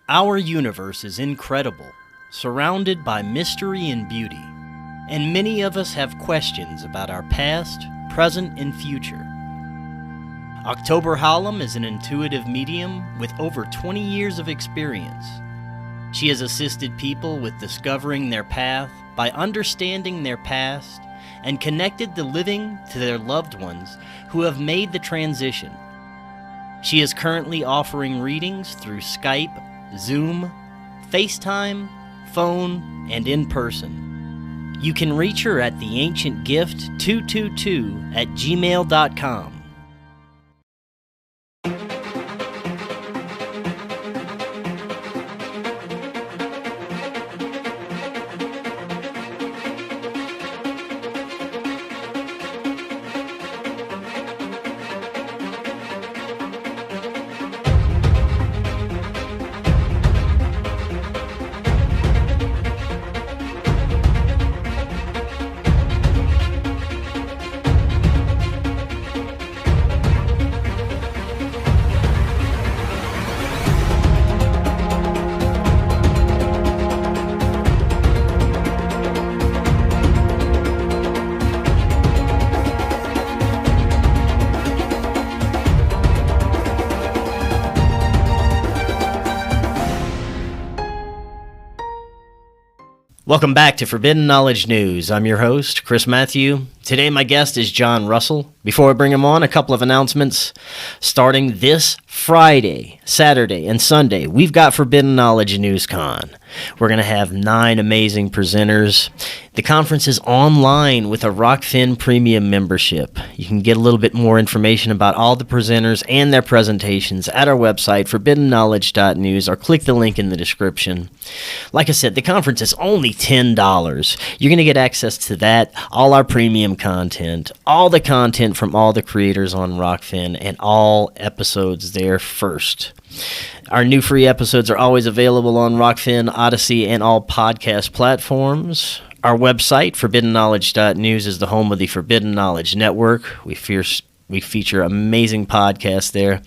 Our universe is incredible, surrounded by mystery and beauty, and many of us have questions about our past, present, and future. October Hallam is an intuitive medium with over 20 years of experience. She has assisted people with discovering their path by understanding their past and connected the living to their loved ones who have made the transition. She is currently offering readings through Skype, Zoom, FaceTime, phone, and in person. You can reach her at theancientgift222@gmail.com. Welcome back to Forbidden Knowledge News. I'm your host, Chris Matthew. Today my guest is John Russell. Before I bring him on, a couple of announcements. Starting this Friday, Saturday, and Sunday, we've got Forbidden Knowledge News Con. We're going to have 9 amazing presenters. The conference is online with a Rokfin premium membership. You can get a little bit more information about all the presenters and their presentations at our website, forbiddenknowledge.news, or click the link in the description. Like I said, the conference is only $10. You're going to get access to that, all our premium content, all the content from all the creators on Rokfin, and all episodes there first. Our new free episodes are always available on Rokfin, Odysee, and all podcast platforms. Our website, forbiddenknowledge.news, is the home of the Forbidden Knowledge Network. We feature amazing podcasts there.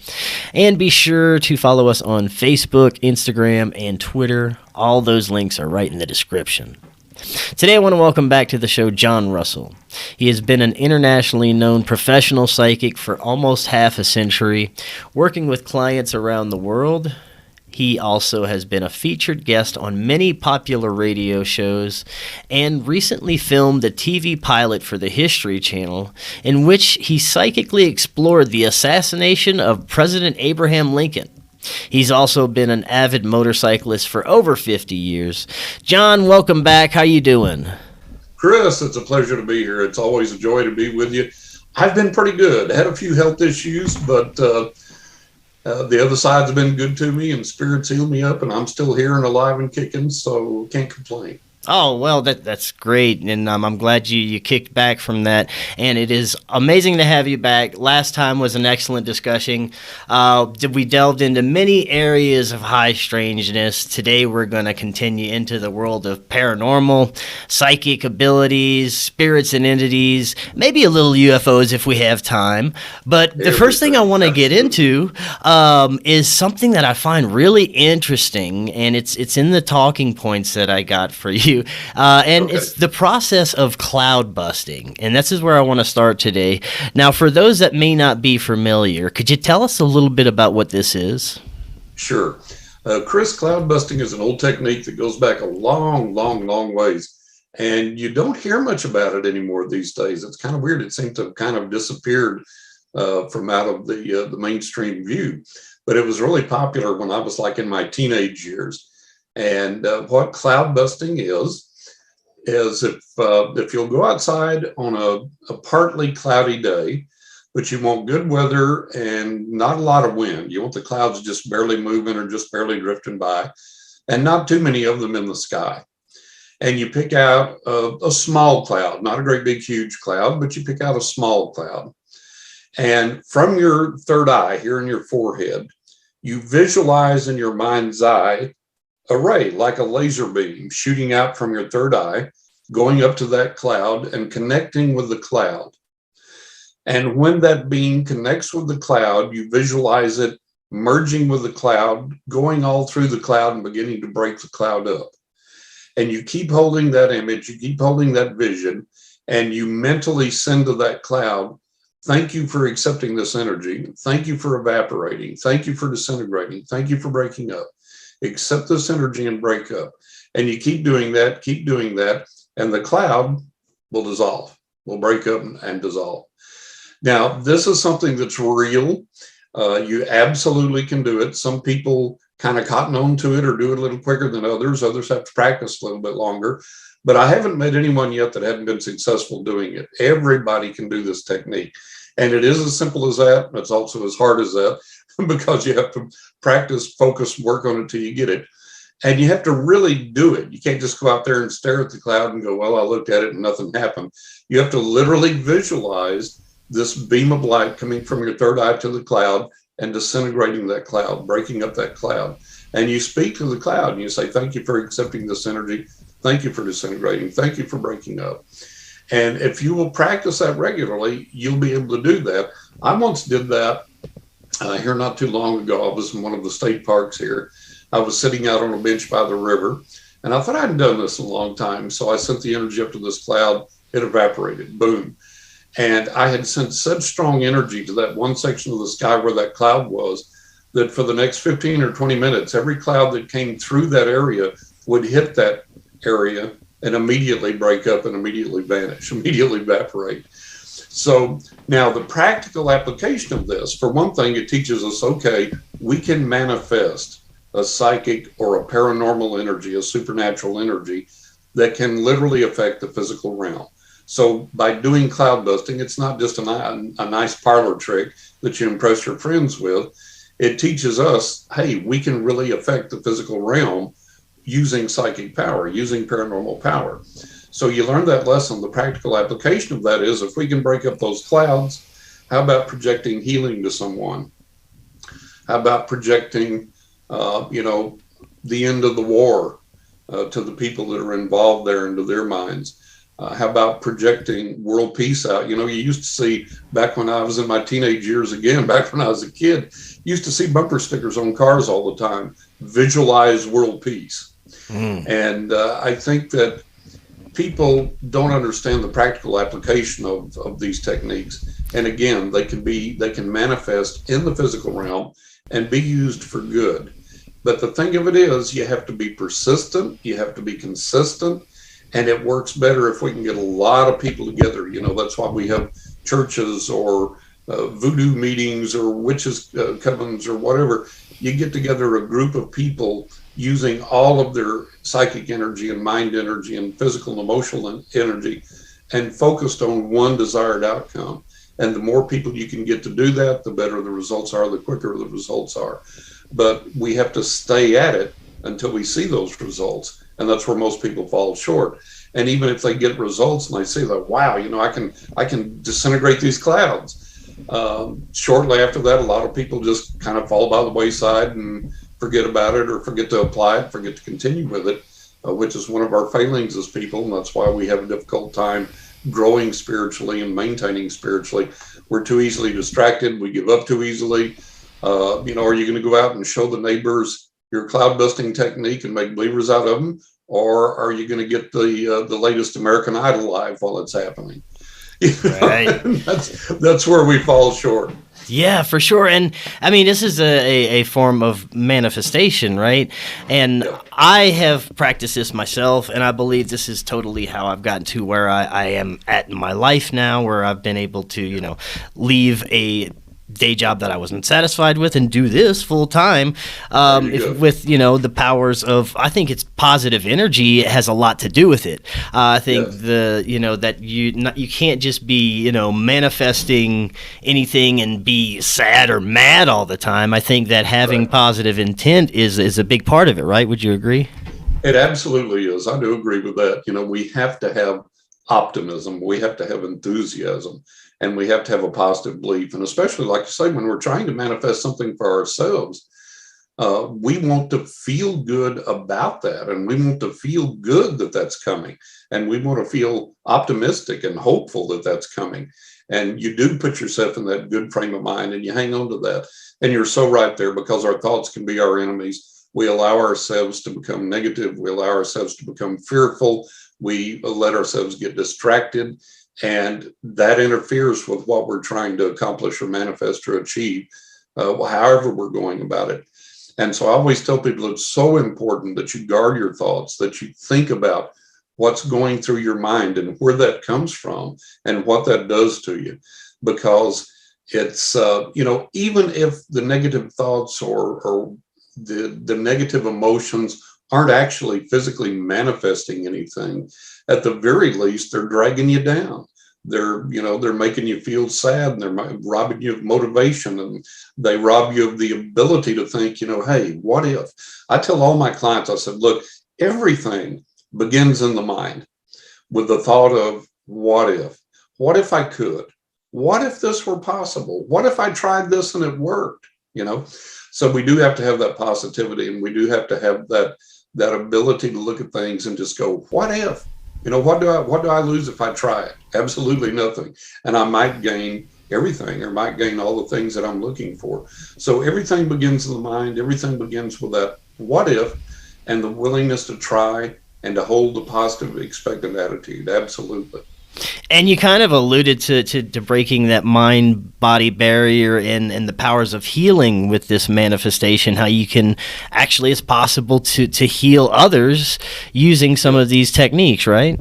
And be sure to follow us on Facebook, Instagram, and Twitter. All those links are right in the description. Today I want to welcome back to the show John Russell. He has been an internationally known professional psychic for almost half a century, working with clients around the world. He also has been a featured guest on many popular radio shows and recently filmed a TV pilot for the History Channel in which he psychically explored the assassination of President Abraham Lincoln. He's also been an avid motorcyclist for over 50 years. John, welcome back. How you doing? Chris, it's a pleasure to be here. It's always a joy to be with you. I've been pretty good. I had a few health issues, but the other side's been good to me, and spirits healed me up, and I'm still here and alive and kicking, so can't complain. Oh, well, that's great, and I'm glad you kicked back from that, and it is amazing to have you back. Last time was an excellent discussion. We delved into many areas of high strangeness. Today we're going to continue into the world of paranormal, psychic abilities, spirits and entities, maybe a little UFOs if we have time. But the first thing I want to get into is something that I find really interesting, and it's in the talking points that I got for you. It's the process of cloud busting, and this is where I want to start today. Now, for those that may not be familiar, could you tell us a little bit about what this is? Sure. Chris, cloud busting is an old technique that goes back a long ways, and you don't hear much about it anymore these days. It's kind of weird. It seemed to have kind of disappeared from out of the mainstream view, but it was really popular when I was like in my teenage years. And what cloud busting is if you'll go outside on a partly cloudy day, but you want good weather and not a lot of wind. You want the clouds just barely moving or just barely drifting by, and not too many of them in the sky. And you pick out a small cloud, not a great big huge cloud, but you pick out a small cloud. And from your third eye here in your forehead, you visualize in your mind's eye a ray, like a laser beam shooting out from your third eye, going up to that cloud and connecting with the cloud. And when that beam connects with the cloud, you visualize it merging with the cloud, going all through the cloud and beginning to break the cloud up. And you keep holding that image, you keep holding that vision, and you mentally send to that cloud, thank you for accepting this energy. Thank you for evaporating. Thank you for disintegrating. Thank you for breaking up. Accept this energy and break up. And you keep doing that, and the cloud will dissolve, will break up and dissolve. Now, this is something that's real. You absolutely can do it. Some people kind of cotton on to it or do it a little quicker than others. Others have to practice a little bit longer. But I haven't met anyone yet that hadn't been successful doing it. Everybody can do this technique. And it is as simple as that. It's also as hard as that because you have to practice, focus, work on it till you get it. And you have to really do it. You can't just go out there and stare at the cloud and go, well, I looked at it and nothing happened. You have to literally visualize this beam of light coming from your third eye to the cloud and disintegrating that cloud, breaking up that cloud. And you speak to the cloud and you say, thank you for accepting this energy. Thank you for disintegrating. Thank you for breaking up. And if you will practice that regularly, you'll be able to do that. I once did that here not too long ago. I was in one of the state parks here. I was sitting out on a bench by the river, and I thought I hadn't done this in a long time. So I sent the energy up to this cloud. It evaporated. Boom. And I had sent such strong energy to that one section of the sky where that cloud was that for the next 15 or 20 minutes, every cloud that came through that area would hit that area and immediately break up and immediately vanish, immediately evaporate. So now the practical application of this, for one thing, it teaches us, okay, we can manifest a psychic or a paranormal energy, a supernatural energy that can literally affect the physical realm. So by doing cloud busting, it's not just a nice parlor trick that you impress your friends with. It teaches us, hey, we can really affect the physical realm using psychic power, using paranormal power. So you learn that lesson. The practical application of that is, if we can break up those clouds, how about projecting healing to someone? How about projecting, the end of the war to the people that are involved there into their minds? How about projecting world peace out? You used to see, back when I was in my teenage years again, back when I was a kid, used to see bumper stickers on cars all the time, visualize world peace. And I think that people don't understand the practical application of these techniques. And again, they can manifest in the physical realm and be used for good. But the thing of it is, you have to be persistent, you have to be consistent, and it works better if we can get a lot of people together. That's why we have churches or voodoo meetings or witches' covens or whatever. You get together a group of people using all of their psychic energy and mind energy and physical and emotional energy and focused on one desired outcome. And the more people you can get to do that, the better the results are, the quicker the results are. But we have to stay at it until we see those results. And that's where most people fall short. And even if they get results and they say that, wow, I can disintegrate these clouds. Shortly after that, a lot of people just kind of fall by the wayside and forget about it, or forget to apply it, forget to continue with it, which is one of our failings as people. And that's why we have a difficult time growing spiritually and maintaining spiritually. We're too easily distracted. We give up too easily. Are you going to go out and show the neighbors your cloud busting technique and make believers out of them? Or are you going to get the latest American Idol live while it's happening? Right. That's where we fall short. Yeah, for sure. And I mean, this is a form of manifestation, right? And I have practiced this myself, and I believe this is totally how I've gotten to where I am at in my life now, where I've been able to, leave a day job that I wasn't satisfied with and do this full time with the powers of, I think it's positive energy has a lot to do with it. I think that you can't just be manifesting anything and be sad or mad all the time. I think that having positive intent is a big part of it, right? Would you agree? It absolutely is. I do agree with that. We have to have optimism, we have to have enthusiasm, and we have to have a positive belief. And especially, like you say, when we're trying to manifest something for ourselves, we want to feel good about that, and we want to feel good that that's coming, and we want to feel optimistic and hopeful that that's coming. And you do put yourself in that good frame of mind and you hang on to that. And you're so right there, because our thoughts can be our enemies. We allow ourselves to become negative. We allow ourselves to become fearful. We let ourselves get distracted. And that interferes with what we're trying to accomplish or manifest or achieve, however we're going about it. And so I always tell people it's so important that you guard your thoughts, that you think about what's going through your mind and where that comes from and what that does to you. Because it's, even if the negative thoughts or the negative emotions aren't actually physically manifesting anything, at the very least, they're dragging you down. They're making you feel sad, and they're robbing you of motivation, and they rob you of the ability to think, hey, what if? I tell all my clients, I said, look, everything begins in the mind with the thought of what if? What if I could? What if this were possible? What if I tried this and it worked? So we do have to have that positivity, and we do have to have that ability to look at things and just go, what if? What do I lose if I try it? Absolutely nothing. And I might gain everything, or might gain all the things that I'm looking for. So everything begins in the mind. Everything begins with that what if, and the willingness to try and to hold the positive, expectant attitude. Absolutely. And you kind of alluded to breaking that mind-body barrier and the powers of healing with this manifestation, how you can actually, it's possible to heal others using some of these techniques, right?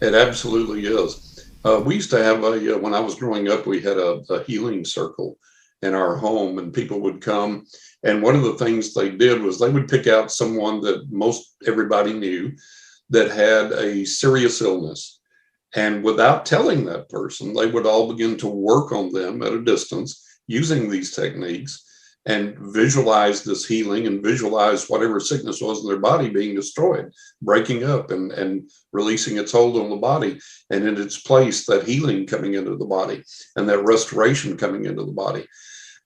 It absolutely is. We used to have when I was growing up, we had a healing circle in our home, and people would come. And one of the things they did was they would pick out someone that most everybody knew that had a serious illness. And without telling that person, they would all begin to work on them at a distance using these techniques, and visualize this healing, and visualize whatever sickness was in their body being destroyed, breaking up, and releasing its hold on the body. And in its place, that healing coming into the body, and that restoration coming into the body.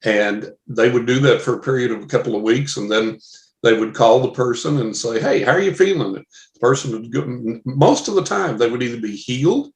And they would do that for a period of a couple of weeks, and then they would call the person and say, hey, how are you feeling? The person would go, most of the time, they would either be healed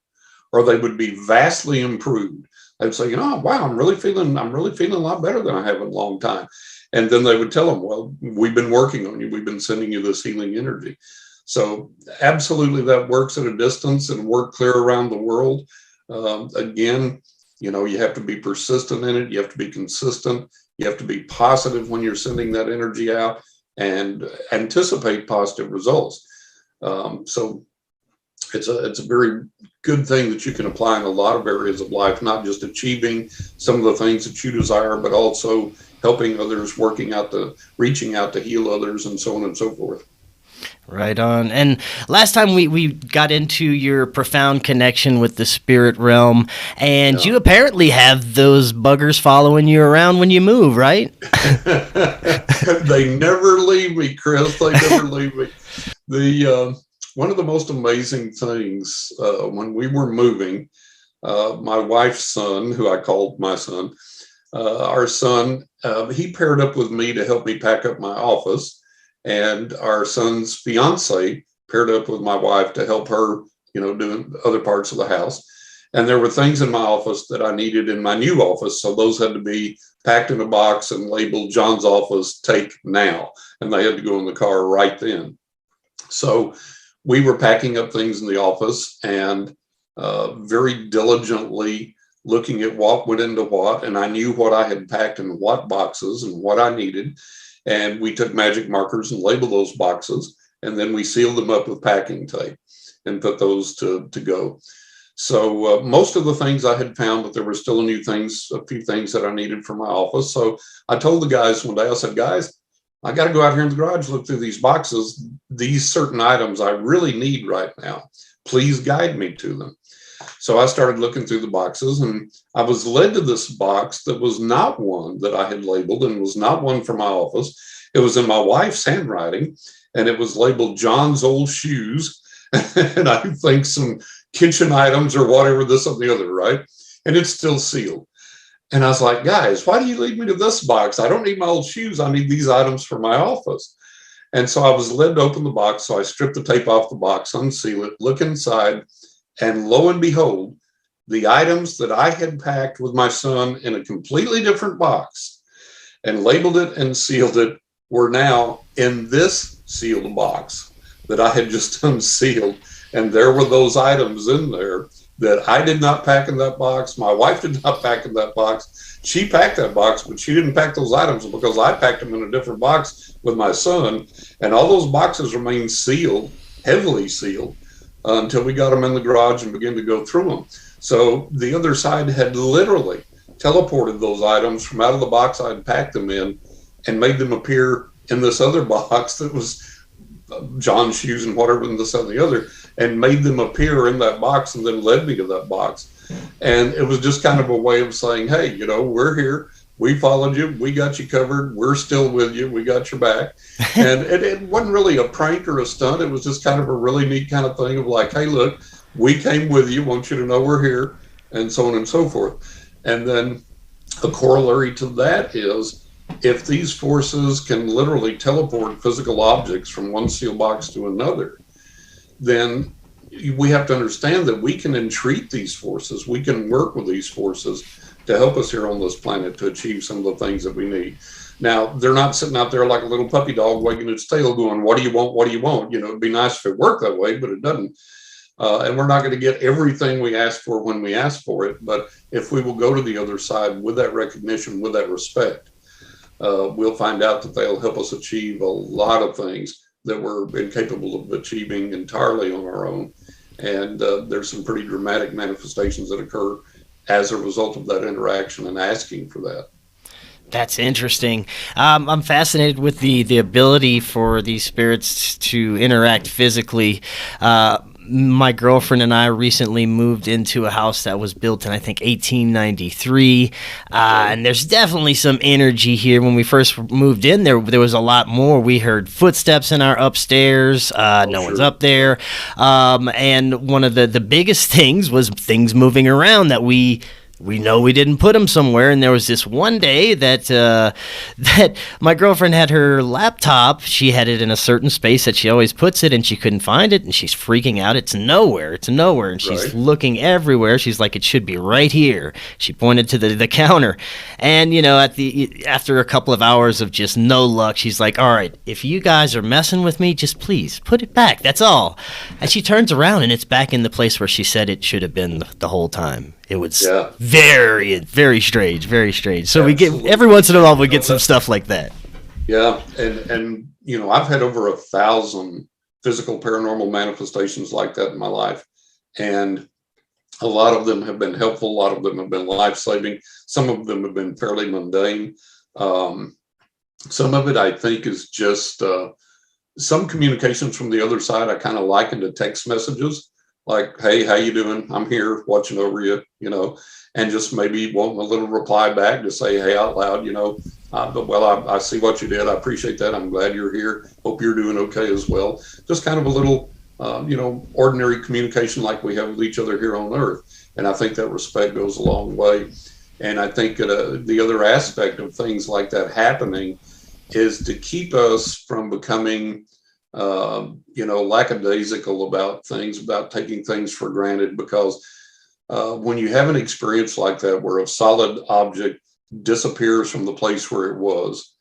or they would be vastly improved. They'd say, wow, I'm really feeling a lot better than I have in a long time. And then they would tell them, well, we've been working on you. We've been sending you this healing energy. So absolutely, that works at a distance and work clear around the world. Again, you have to be persistent in it. You have to be consistent. You have to be positive when you're sending that energy out, and anticipate positive results. So it's a very good thing that you can apply in a lot of areas of life, not just achieving some of the things that you desire, but also helping others, reaching out to heal others, and so on and so forth. Right on. And last time we got into your profound connection with the spirit realm, and you apparently have those buggers following you around when you move, right? They never leave me, Chris. They never leave me. One of the most amazing things, when we were moving, my wife's son, who I called my son, our son, he paired up with me to help me pack up my office. And our son's fiance paired up with my wife to help her, doing other parts of the house. And there were things in my office that I needed in my new office. So those had to be packed in a box and labeled John's office, take now. And they had to go in the car right then. So we were packing up things in the office, and very diligently looking at what went into what. And I knew what I had packed in what boxes and what I needed. And we took magic markers and labeled those boxes, and then we sealed them up with packing tape and put those to go. So most of the things I had found, but there were still a few things that I needed for my office. So I told the guys one day, I said, guys, I got to go out here in the garage, look through these boxes. These certain items I really need right now. Please guide me to them. So I started looking through the boxes, and I was led to this box that was not one that I had labeled, and was not one for my office. It was in my wife's handwriting, and it was labeled John's old shoes, and I think some kitchen items or whatever, this or the other, right? And it's still sealed. And I was like, guys, why do you lead me to this box? I don't need my old shoes. I need these items for my office. And so I was led to open the box. So I stripped the tape off the box, unseal it, look inside, and lo and behold, the items that I had packed with my son in a completely different box and labeled it and sealed it were now in this sealed box that I had just unsealed. And there were those items in there that I did not pack in that box. My wife did not pack in that box. She packed that box, but she didn't pack those items because I packed them in a different box with my son. And all those boxes remained sealed, heavily sealed, until we got them in the garage and began to go through them. So the other side had literally teleported those items from out of the box I'd packed them in and made them appear in this other box that was John's shoes and whatever, and this and the other, and made them appear in that box and then led me to that box. And it was just kind of a way of saying, hey, we're here. We followed you. We got you covered. We're still with you. We got your back. And it wasn't really a prank or a stunt. It was just kind of a really neat kind of thing of like, hey, look, we came with you. Want you to know we're here, and so on and so forth. And then a corollary to that is, if these forces can literally teleport physical objects from one seal box to another, then we have to understand that we can entreat these forces. We can work with these forces to help us here on this planet to achieve some of the things that we need. Now, they're not sitting out there like a little puppy dog wagging its tail going, what do you want? What do you want? It'd be nice if it worked that way, but it doesn't. And we're not going to get everything we ask for when we ask for it. But if we will go to the other side with that recognition, with that respect, we'll find out that they'll help us achieve a lot of things that we're incapable of achieving entirely on our own. And there's some pretty dramatic manifestations that occur as a result of that interaction and asking for that. That's interesting. I'm fascinated with the ability for these spirits to interact physically. My girlfriend and I recently moved into a house that was built in, I think, 1893. And there's definitely some energy here. When we first moved in, there was a lot more. We heard footsteps in our upstairs. No one's up there. And one of the biggest things was things moving around that we know we didn't put them somewhere. And there was this one day that my girlfriend had her laptop. She had it in a certain space that she always puts it, and she couldn't find it, and she's freaking out. It's nowhere. And she's looking everywhere. She's like, it should be right here. She pointed to the counter. And, after a couple of hours of just no luck, she's like, all right, if you guys are messing with me, just please put it back. That's all. And she turns around, and it's back in the place where she said it should have been the whole time. It was very, very strange, very strange. So we get every once in a while we get some stuff like that. Yeah, and I've had over 1,000 physical paranormal manifestations like that in my life, and a lot of them have been helpful. A lot of them have been life-saving. Some of them have been fairly mundane. Some of it, I think, is just some communications from the other side. I kind of liken to text messages. Like, hey, how you doing? I'm here watching over you, and just maybe wanting a little reply back to say, hey, out loud, I see what you did. I appreciate that. I'm glad you're here. Hope you're doing okay as well. Just kind of a little, ordinary communication like we have with each other here on Earth. And I think that respect goes a long way. And I think the other aspect of things like that happening is to keep us from becoming lackadaisical about things, about taking things for granted, because when you have an experience like that where a solid object disappears from the place where it was,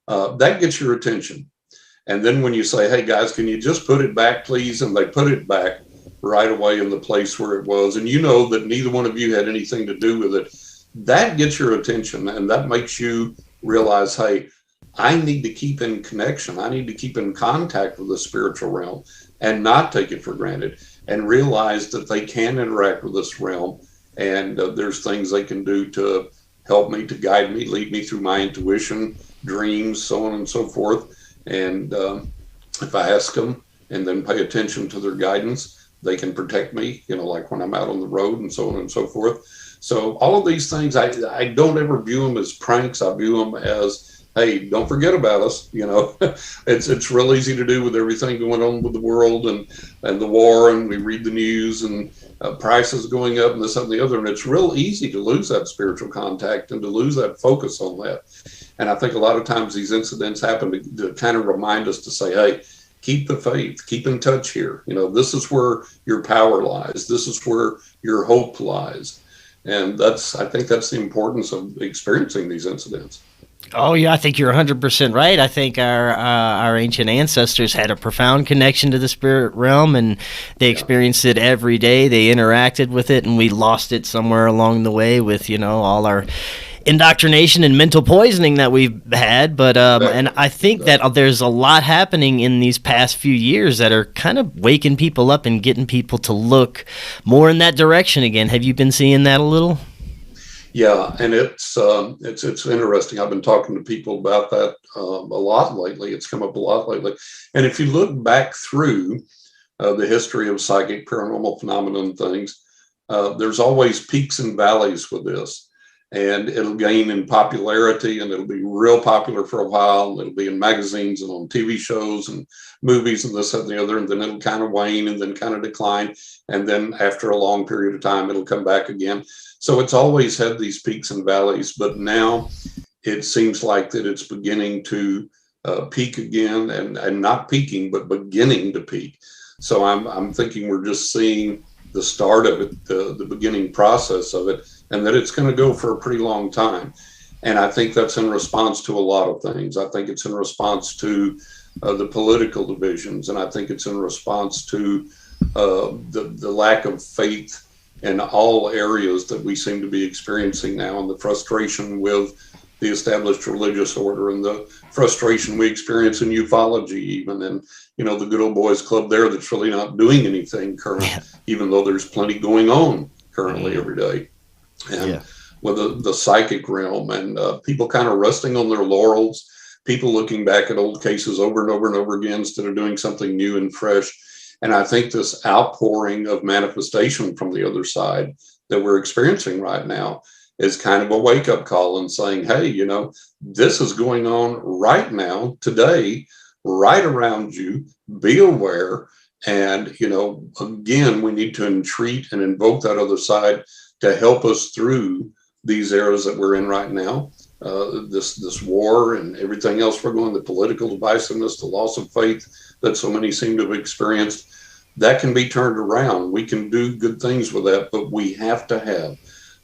that gets your attention. And then when you say, hey guys, can you just put it back, please? And they put it back right away in the place where it was. And that neither one of you had anything to do with it. That gets your attention, and that makes you realize, hey, I need to keep in connection. I need to keep in contact with the spiritual realm and not take it for granted, and realize that they can interact with this realm. And there's things they can do to help me, to guide me, lead me through my intuition, dreams, so on and so forth. And if I ask them and then pay attention to their guidance, they can protect me, like when I'm out on the road and so on and so forth. So all of these things, I don't ever view them as pranks. I view them as, hey, don't forget about us. It's real easy to do with everything going on with the world and the war, and we read the news and prices going up and this and the other. And it's real easy to lose that spiritual contact and to lose that focus on that. And I think a lot of times these incidents happen to kind of remind us to say, hey, keep the faith, keep in touch here. This is where your power lies. This is where your hope lies. And I think that's the importance of experiencing these incidents. Oh yeah, I think you're 100% right. I think our ancient ancestors had a profound connection to the spirit realm, and they experienced it every day. They interacted with it, and we lost it somewhere along the way with all our indoctrination and mental poisoning that we've had. But and I think that there's a lot happening in these past few years that are kind of waking people up and getting people to look more in that direction again. Have you been seeing that a little? Yeah, and it's interesting. I've been talking to people about that a lot lately. It's come up a lot lately. And if you look back through the history of psychic paranormal phenomenon things, there's always peaks and valleys with this. And it'll gain in popularity, and it'll be real popular for a while. And it'll be in magazines and on TV shows and movies and this and the other. And then it'll kind of wane and then kind of decline. And then after a long period of time, it'll come back again. So it's always had these peaks and valleys. But now it seems like that it's beginning to peak again, and not peaking, but beginning to peak. So I'm thinking we're just seeing the start of it, the beginning process of it, and that it's going to go for a pretty long time. And I think that's in response to a lot of things. I think it's in response to the political divisions, and I think it's in response to the lack of faith in all areas that we seem to be experiencing now, and the frustration with the established religious order, and the frustration we experience in ufology even, and the good old boys club there that's really not doing anything currently, even though there's plenty going on currently every day. And with the psychic realm, and people kind of resting on their laurels, people looking back at old cases over and over and over again instead of doing something new and fresh. And I think this outpouring of manifestation from the other side that we're experiencing right now is kind of a wake-up call and saying, hey, this is going on right now, today, right around you. Be aware. And, again, we need to entreat and invoke that other side to help us through these eras that we're in right now. This war and everything else we're going, the political divisiveness, the loss of faith that so many seem to have experienced, that can be turned around. We can do good things with that, but we have to have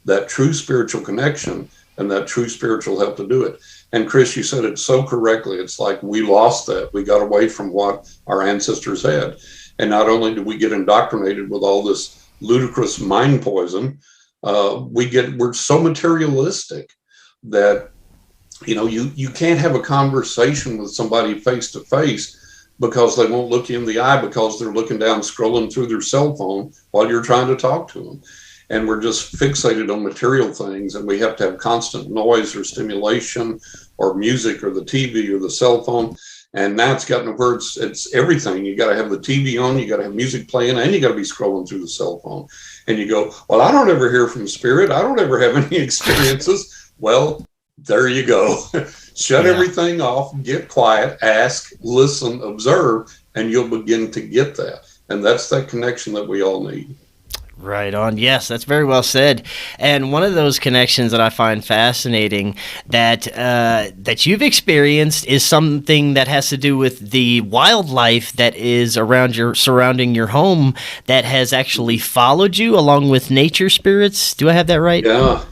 that true spiritual connection and that true spiritual help to do it. And Chris, you said it so correctly. It's like we lost that. We got away from what our ancestors had. And not only do we get indoctrinated with all this ludicrous mind poison, we're so materialistic that, you can't have a conversation with somebody face to face because they won't look you in the eye, because they're looking down, scrolling through their cell phone while you're trying to talk to them. And we're just fixated on material things, and we have to have constant noise or stimulation or music or the TV or the cell phone. And now it's gotten to where it's everything. You got to have the TV on, you got to have music playing, and you got to be scrolling through the cell phone. And you go, well, I don't ever hear from spirit. I don't ever have any experiences. Well, there you go. Shut everything off, get quiet, ask, listen, observe, and you'll begin to get that. And that's that connection that we all need. Right on. Yes, that's very well said. And one of those connections that I find fascinating that you've experienced is something that has to do with the wildlife that is surrounding your home that has actually followed you along with nature spirits. Do I have that right? Yeah.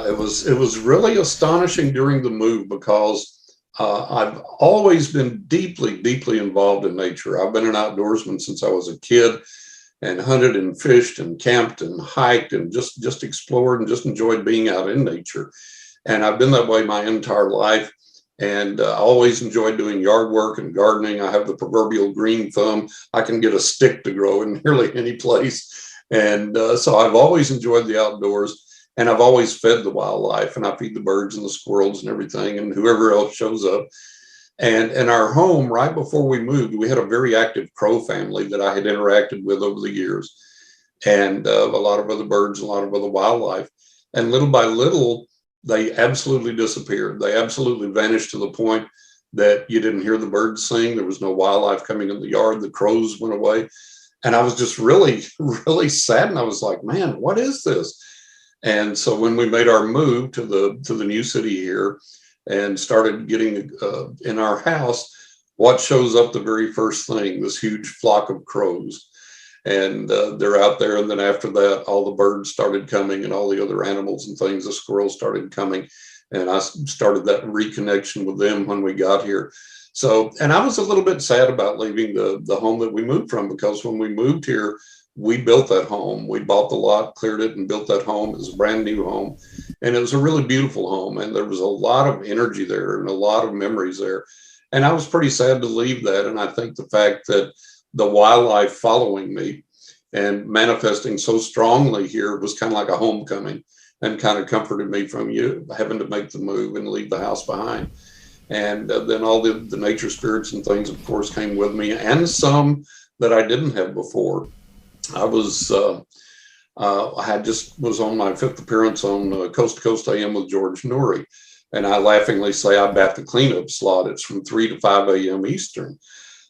It was really astonishing during the move because I've always been deeply, deeply involved in nature. I've been an outdoorsman since I was a kid, and hunted and fished and camped and hiked and just explored and just enjoyed being out in nature. And I've been that way my entire life. And I always enjoyed doing yard work and gardening. I have the proverbial green thumb. I can get a stick to grow in nearly any place. And so I've always enjoyed the outdoors, and I've always fed the wildlife, and I feed the birds and the squirrels and everything and whoever else shows up. And in our home, right before we moved, we had a very active crow family that I had interacted with over the years, and a lot of other birds, a lot of other wildlife. And little by little, they absolutely disappeared. They absolutely vanished to the point that you didn't hear the birds sing. There was no wildlife coming in the yard. The crows went away. And I was just really, really sad. And I was like, man, what is this? And so when we made our move to the new city here, and started getting in our house, what shows up the very first thing? This huge flock of crows. And they're out there. And then after that, all the birds started coming and all the other animals and things, the squirrels started coming. And I started that reconnection with them when we got here. So, and I was a little bit sad about leaving the home that we moved from, because when we moved here, we built that home. We bought the lot, cleared it, and built that home. It was a brand new home. And it was a really beautiful home. And there was a lot of energy there and a lot of memories there. And I was pretty sad to leave that. And I think the fact that the wildlife following me and manifesting so strongly here was kind of like a homecoming, and kind of comforted me from you having to make the move and leave the house behind. And then all the nature spirits and things, of course, came with me, and some that I didn't have before. I was I just was on my 5th appearance on Coast to Coast AM with George Noory, and I laughingly say I bat the cleanup slot. It's from 3 to 5 a.m. Eastern.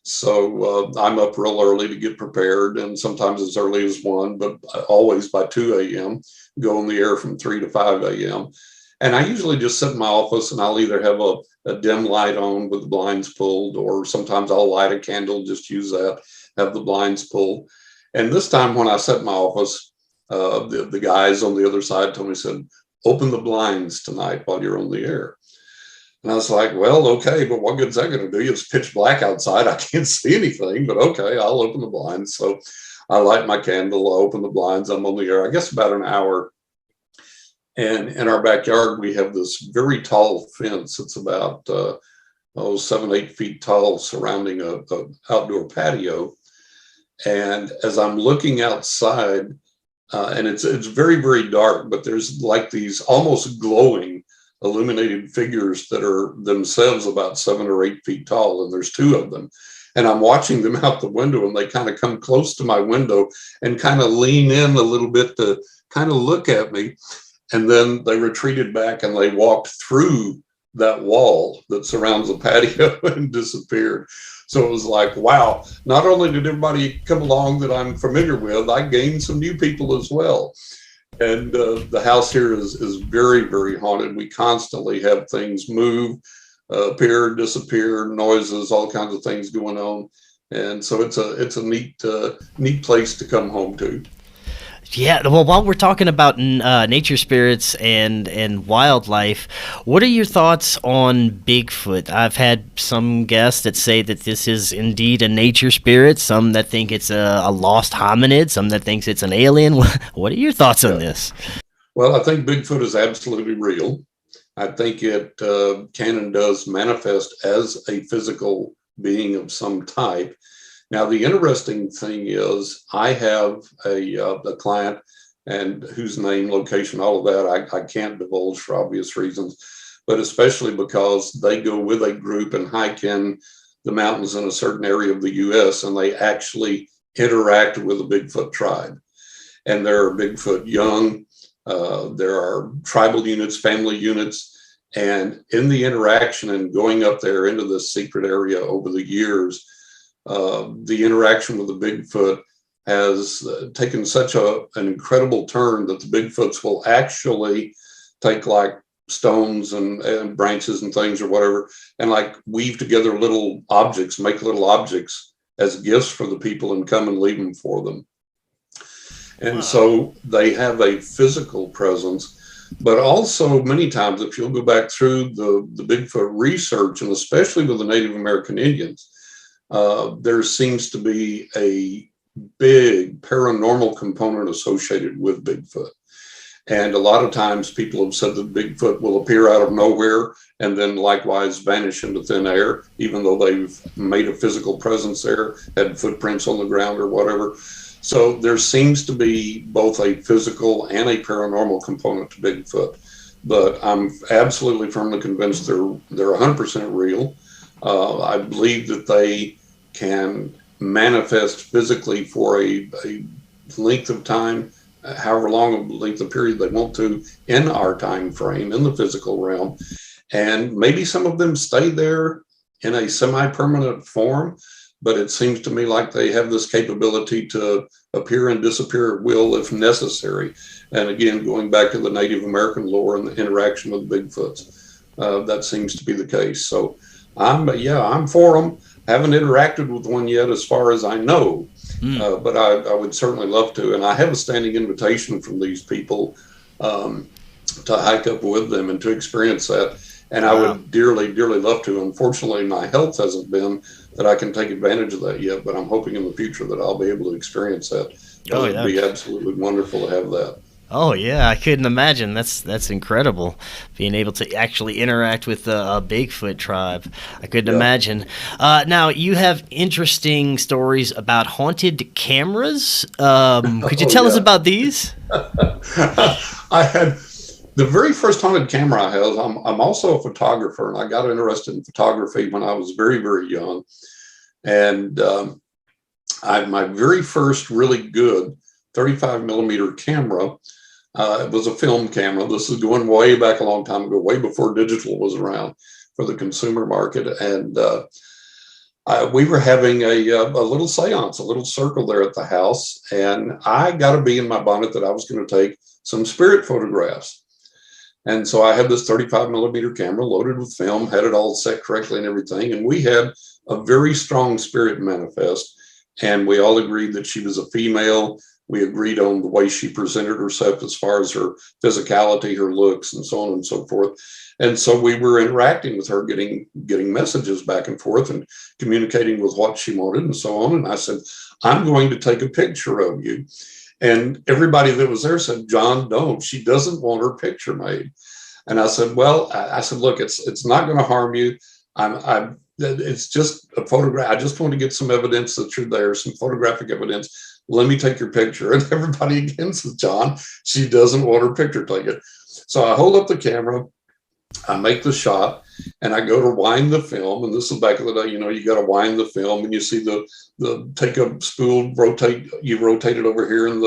So I'm up real early to get prepared, and sometimes as early as 1, but always by 2 a.m., go on the air from 3 to 5 a.m. And I usually just sit in my office, and I'll either have a dim light on with the blinds pulled, or sometimes I'll light a candle, just use that, have the blinds pulled. And this time when I sat in my office, the guys on the other side told me, said, open the blinds tonight while you're on the air. And I was like, well, okay, but what good is that going to do? It's pitch black outside. I can't see anything, but okay, I'll open the blinds. So I light my candle, I open the blinds, I'm on the air, I guess about an hour. And in our backyard, we have this very tall fence. It's about 7-8 feet tall, surrounding a outdoor patio. And as I'm looking outside, and it's very, very dark, but there's like these almost glowing illuminated figures that are themselves about 7 or 8 feet tall, and there's 2 of them. And I'm watching them out the window, and they kind of come close to my window and kind of lean in a little bit to kind of look at me. And then they retreated back and they walked through that wall that surrounds the patio and disappeared. So it was like, wow, not only did everybody come along that I'm familiar with, I gained some new people as well. And the house here is very, very haunted. We constantly have things move, appear, disappear, noises, all kinds of things going on. And so it's a neat place to come home to. Yeah, well, while we're talking about nature spirits and wildlife, what are your thoughts on Bigfoot? I've had some guests that say that this is indeed a nature spirit, some that think it's a lost hominid, some that thinks it's an alien. What are your thoughts on this? Well, I think Bigfoot is absolutely real. I think it can and does manifest as a physical being of some type. Now, the interesting thing is I have a client, and whose name, location, all of that, I can't divulge for obvious reasons, but especially because they go with a group and hike in the mountains in a certain area of the U.S., and they actually interact with a Bigfoot tribe. And there are Bigfoot young, there are tribal units, family units, and in the interaction and going up there into this secret area over the years, the interaction with the Bigfoot has taken such an incredible turn that the Bigfoots will actually take like stones and branches and things or whatever, and like weave together little objects, make little objects as gifts for the people and come and leave them for them. And so they have a physical presence, but also many times, if you'll go back through the Bigfoot research, and especially with the Native American Indians, there seems to be a big paranormal component associated with Bigfoot. And a lot of times people have said that Bigfoot will appear out of nowhere and then likewise vanish into thin air, even though they've made a physical presence there, had footprints on the ground or whatever. So there seems to be both a physical and a paranormal component to Bigfoot. But I'm absolutely firmly convinced they're 100% real. I believe that they can manifest physically for a length of time, however long a length of period they want to, in our time frame, in the physical realm. And maybe some of them stay there in a semi-permanent form, but it seems to me like they have this capability to appear and disappear at will if necessary. And again, going back to the Native American lore and the interaction with Bigfoots, that seems to be the case. So I'm for them. Haven't interacted with one yet as far as I know, but I would certainly love to. And I have a standing invitation from these people to hike up with them and to experience that. And I would dearly, dearly love to. Unfortunately, my health hasn't been that I can take advantage of that yet, but I'm hoping in the future that I'll be able to experience that. It would be absolutely wonderful to have that. Oh yeah, I couldn't imagine. That's incredible, being able to actually interact with a Bigfoot tribe. I couldn't imagine. Now you have interesting stories about haunted cameras. Could you tell us about these? I had the very first haunted camera I had. I'm also a photographer, and I got interested in photography when I was very, very young. And my very first really good 35 millimeter camera. It was a film camera. This is going way back a long time ago, way before digital was around for the consumer market. And we were having a little seance, a little circle there at the house. And I got a bee in my bonnet that I was going to take some spirit photographs. And so I had this 35 millimeter camera loaded with film, had it all set correctly and everything. And we had a very strong spirit manifest. And we all agreed that she was a female. We agreed on the way she presented herself as far as her physicality, her looks, and so on and so forth. And so we were interacting with her, getting messages back and forth and communicating with what she wanted and so on. And I said, I'm going to take a picture of you. And everybody that was there said, John, don't. She doesn't want her picture made. And I said, well, I said, look, it's not going to harm you. It's just a photograph. I just want to get some evidence that you're there, some photographic evidence. Let me take your picture. And everybody again says, John, she doesn't want her picture taken. So I hold up the camera, I make the shot, and I go to wind the film. And this is back in the day, you got to wind the film, and you see the take a spool, rotate it over here, and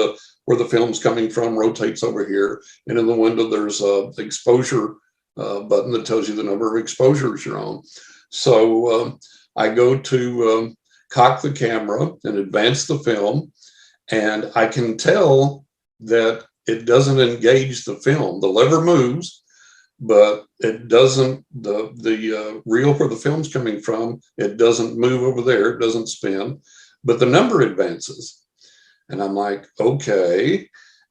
where the film's coming from rotates over here. And in the window, there's a exposure button that tells you the number of exposures you're on. So I go to cock the camera and advance the film. And I can tell that it doesn't engage the film. The lever moves, but it doesn't, the reel where the film's coming from, it doesn't move over there. It doesn't spin, but the number advances. And I'm like, okay.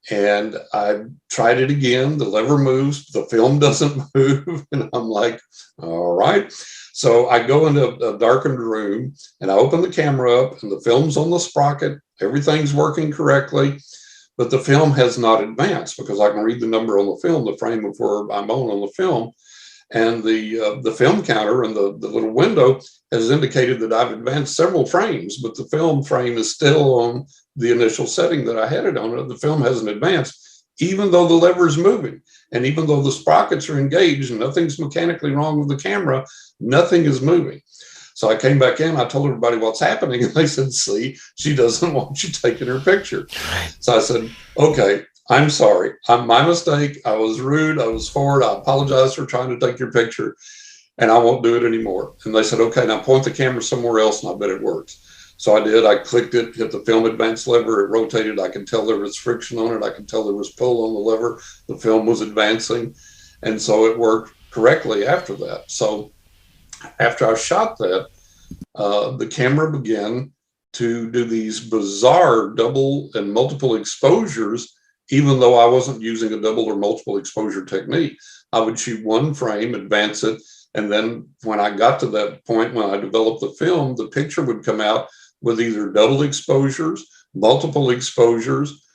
And I tried it again. The lever moves, the film doesn't move. And I'm like, all right. So I go into a darkened room and I open the camera up, and the film's on the sprocket. Everything's working correctly, but the film has not advanced because I can read the number on the film, the frame of where I'm on the film. And the film counter and the little window has indicated that I've advanced several frames, but the film frame is still on the initial setting that I had it on. The film hasn't advanced, even though the lever is moving. And even though the sprockets are engaged and nothing's mechanically wrong with the camera, nothing is moving. So I came back in, I told everybody what's happening, and they said, see, she doesn't want you taking her picture. So I said, okay, I'm sorry. My mistake. I was rude. I was forward. I apologize for trying to take your picture, and I won't do it anymore. And they said, okay, now point the camera somewhere else, and I bet it works. So I did. I clicked it, hit the film advance lever. It rotated. I could tell there was friction on it. I could tell there was pull on the lever. The film was advancing. And so it worked correctly after that. So after I shot that, the camera began to do these bizarre double and multiple exposures, even though I wasn't using a double or multiple exposure technique. I would shoot one frame, advance it, and then when I got to that point, when I developed the film, the picture would come out with either double exposures, multiple exposures,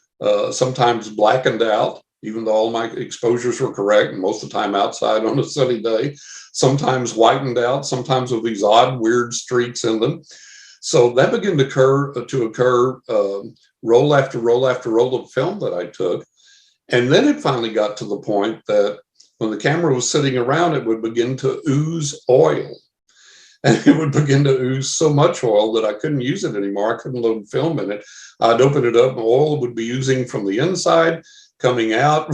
sometimes blackened out, even though all my exposures were correct, and most of the time outside on a sunny day, sometimes whitened out, sometimes with these odd, weird streaks in them. So that began to occur roll after roll after roll of film that I took. And then it finally got to the point that when the camera was sitting around, it would begin to ooze oil. And it would begin to ooze so much oil that I couldn't use it anymore. I couldn't load film in it. I'd open it up and oil would be oozing from the inside, coming out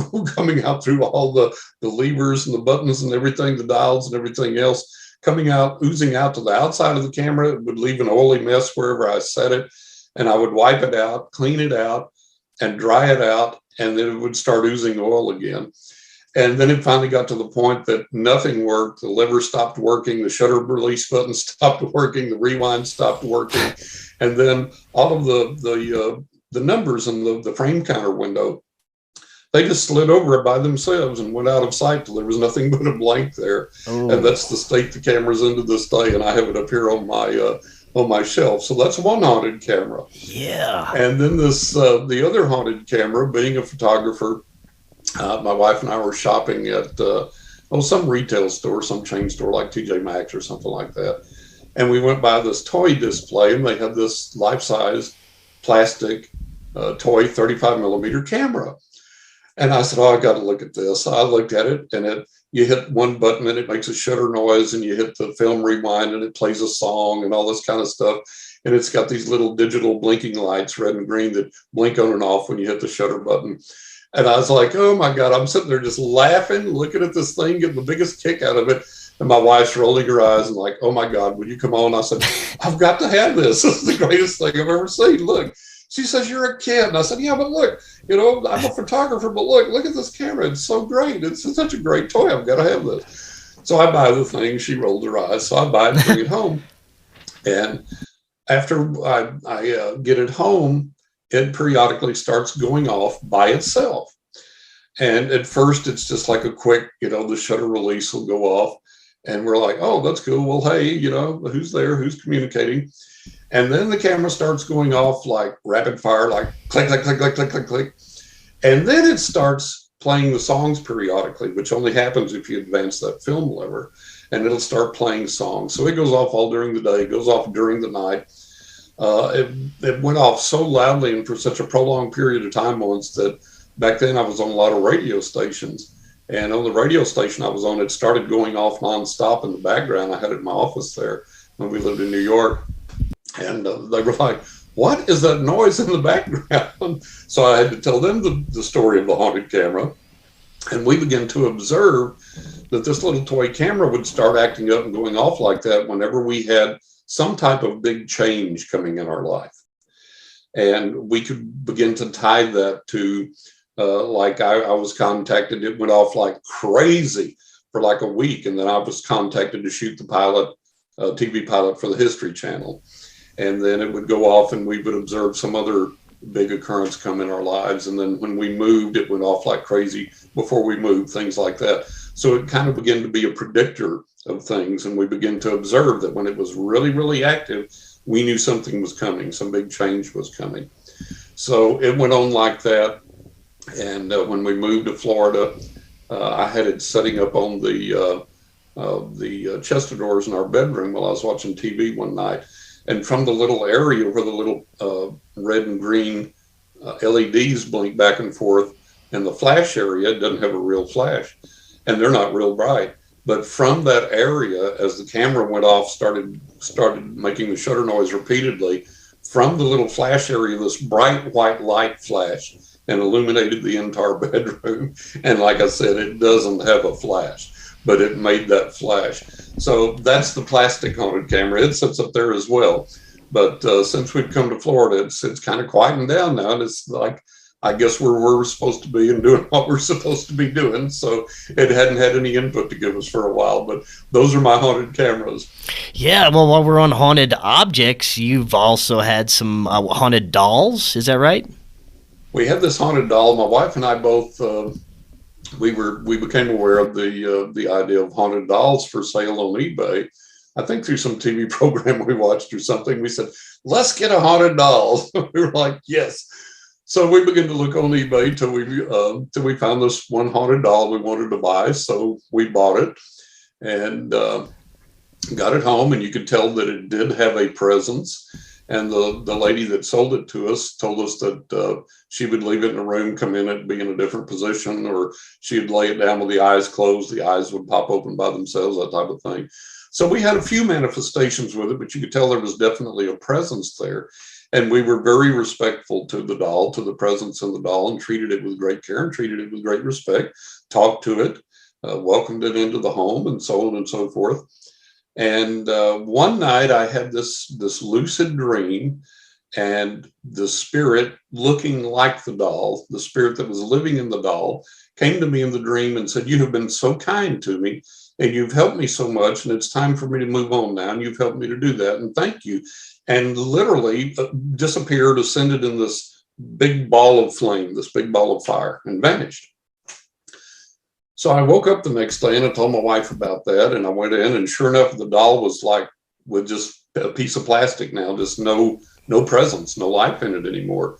through all the levers and the buttons and everything, the dials and everything else, coming out, oozing out to the outside of the camera. It would leave an oily mess wherever I set it. And I would wipe it out, clean it out, and dry it out. And then it would start oozing oil again. And then it finally got to the point that nothing worked. The lever stopped working. The shutter release button stopped working. The rewind stopped working. And then all of the numbers in the frame counter window, they just slid over by themselves and went out of sight till there was nothing but a blank there. Oh. And that's the state the camera's in to this day. And I have it up here on my shelf. So that's one haunted camera. Yeah. And then the other haunted camera, being a photographer, my wife and I were shopping at some retail store, some chain store like TJ Maxx or something like that. And we went by this toy display, and they had this life-size plastic toy 35 millimeter camera. And I said, I got to look at this. I looked at it, and you hit one button and it makes a shutter noise, and you hit the film rewind and it plays a song and all this kind of stuff. And it's got these little digital blinking lights, red and green, that blink on and off when you hit the shutter button. And I was like, oh my God, I'm sitting there just laughing, looking at this thing, getting the biggest kick out of it. And my wife's rolling her eyes and like, oh my God, will you come on? I said, I've got to have this. This is the greatest thing I've ever seen. Look. She says, you're a kid. And I said, yeah, but look, I'm a photographer, but look at this camera. It's so great. It's such a great toy. I've got to have this. So I buy the thing. She rolled her eyes. So I buy it and bring it home. And after I get it home, it periodically starts going off by itself. And at first, it's just like a quick, the shutter release will go off. And we're like, oh, that's cool. Well, hey, who's there? Who's communicating? And then the camera starts going off like rapid fire, like click, click, click, click, click, click, click. And then it starts playing the songs periodically, which only happens if you advance that film lever, and it'll start playing songs. So it goes off all during the day, it goes off during the night. It went off so loudly and for such a prolonged period of time once that back then I was on a lot of radio stations. And on the radio station I was on, it started going off nonstop in the background. I had it in my office there when we lived in New York. And they were like, what is that noise in the background? So I had to tell them the story of the haunted camera. And we began to observe that this little toy camera would start acting up and going off like that whenever we had some type of big change coming in our life. And we could begin to tie that to, like I was contacted, it went off like crazy for like a week. And then I was contacted to shoot the pilot, TV pilot for the History Channel. And then it would go off and we would observe some other big occurrence come in our lives. And then when we moved, it went off like crazy before we moved, things like that. So it kind of began to be a predictor of things. And we began to observe that when it was really, really active, we knew something was coming, some big change was coming. So it went on like that. And when we moved to Florida, I had it setting up on the chest of drawers in our bedroom while I was watching TV one night. And from the little area where the little red and green LEDs blink back and forth, and the flash area, it doesn't have a real flash, and they're not real bright. But from that area, as the camera went off, started making the shutter noise repeatedly, from the little flash area, this bright white light flashed and illuminated the entire bedroom. And like I said, it doesn't have a flash, but it made that flash. So that's the plastic haunted camera. It sits up there as well. But since we've come to Florida, it's kind of quieting down now. And it's like, I guess we're supposed to be and doing what we're supposed to be doing. So it hadn't had any input to give us for a while. But those are my haunted cameras. Yeah, well, while we're on haunted objects, you've also had some haunted dolls. Is that right? We had this haunted doll. My wife and I both... we became aware of the idea of haunted dolls for sale on eBay. I think through some TV program we watched or something. We said, let's get a haunted doll. We were like, yes. So we began to look on eBay till we found this one haunted doll we wanted to buy. So we bought it and got it home, and you could tell that it did have a presence. And the lady that sold it to us told us that she would leave it in a room, come in it, be in a different position, or she'd lay it down with the eyes closed. The eyes would pop open by themselves, that type of thing. So we had a few manifestations with it, but you could tell there was definitely a presence there. And we were very respectful to the doll, to the presence in the doll, and treated it with great care and treated it with great respect, talked to it, welcomed it into the home, and so on and so forth. And one night I had this lucid dream, And the spirit looking like the doll, the spirit that was living in the doll, came to me in the dream and said, "You have been so kind to me and you've helped me so much, and it's time for me to move on now. And you've helped me to do that. And thank you." And literally disappeared, ascended in this big ball of flame, this big ball of fire, and vanished. So I woke up the next day and I told my wife about that. And I went in, and sure enough, the doll was like with just a piece of plastic now, just no presence, no life in it anymore.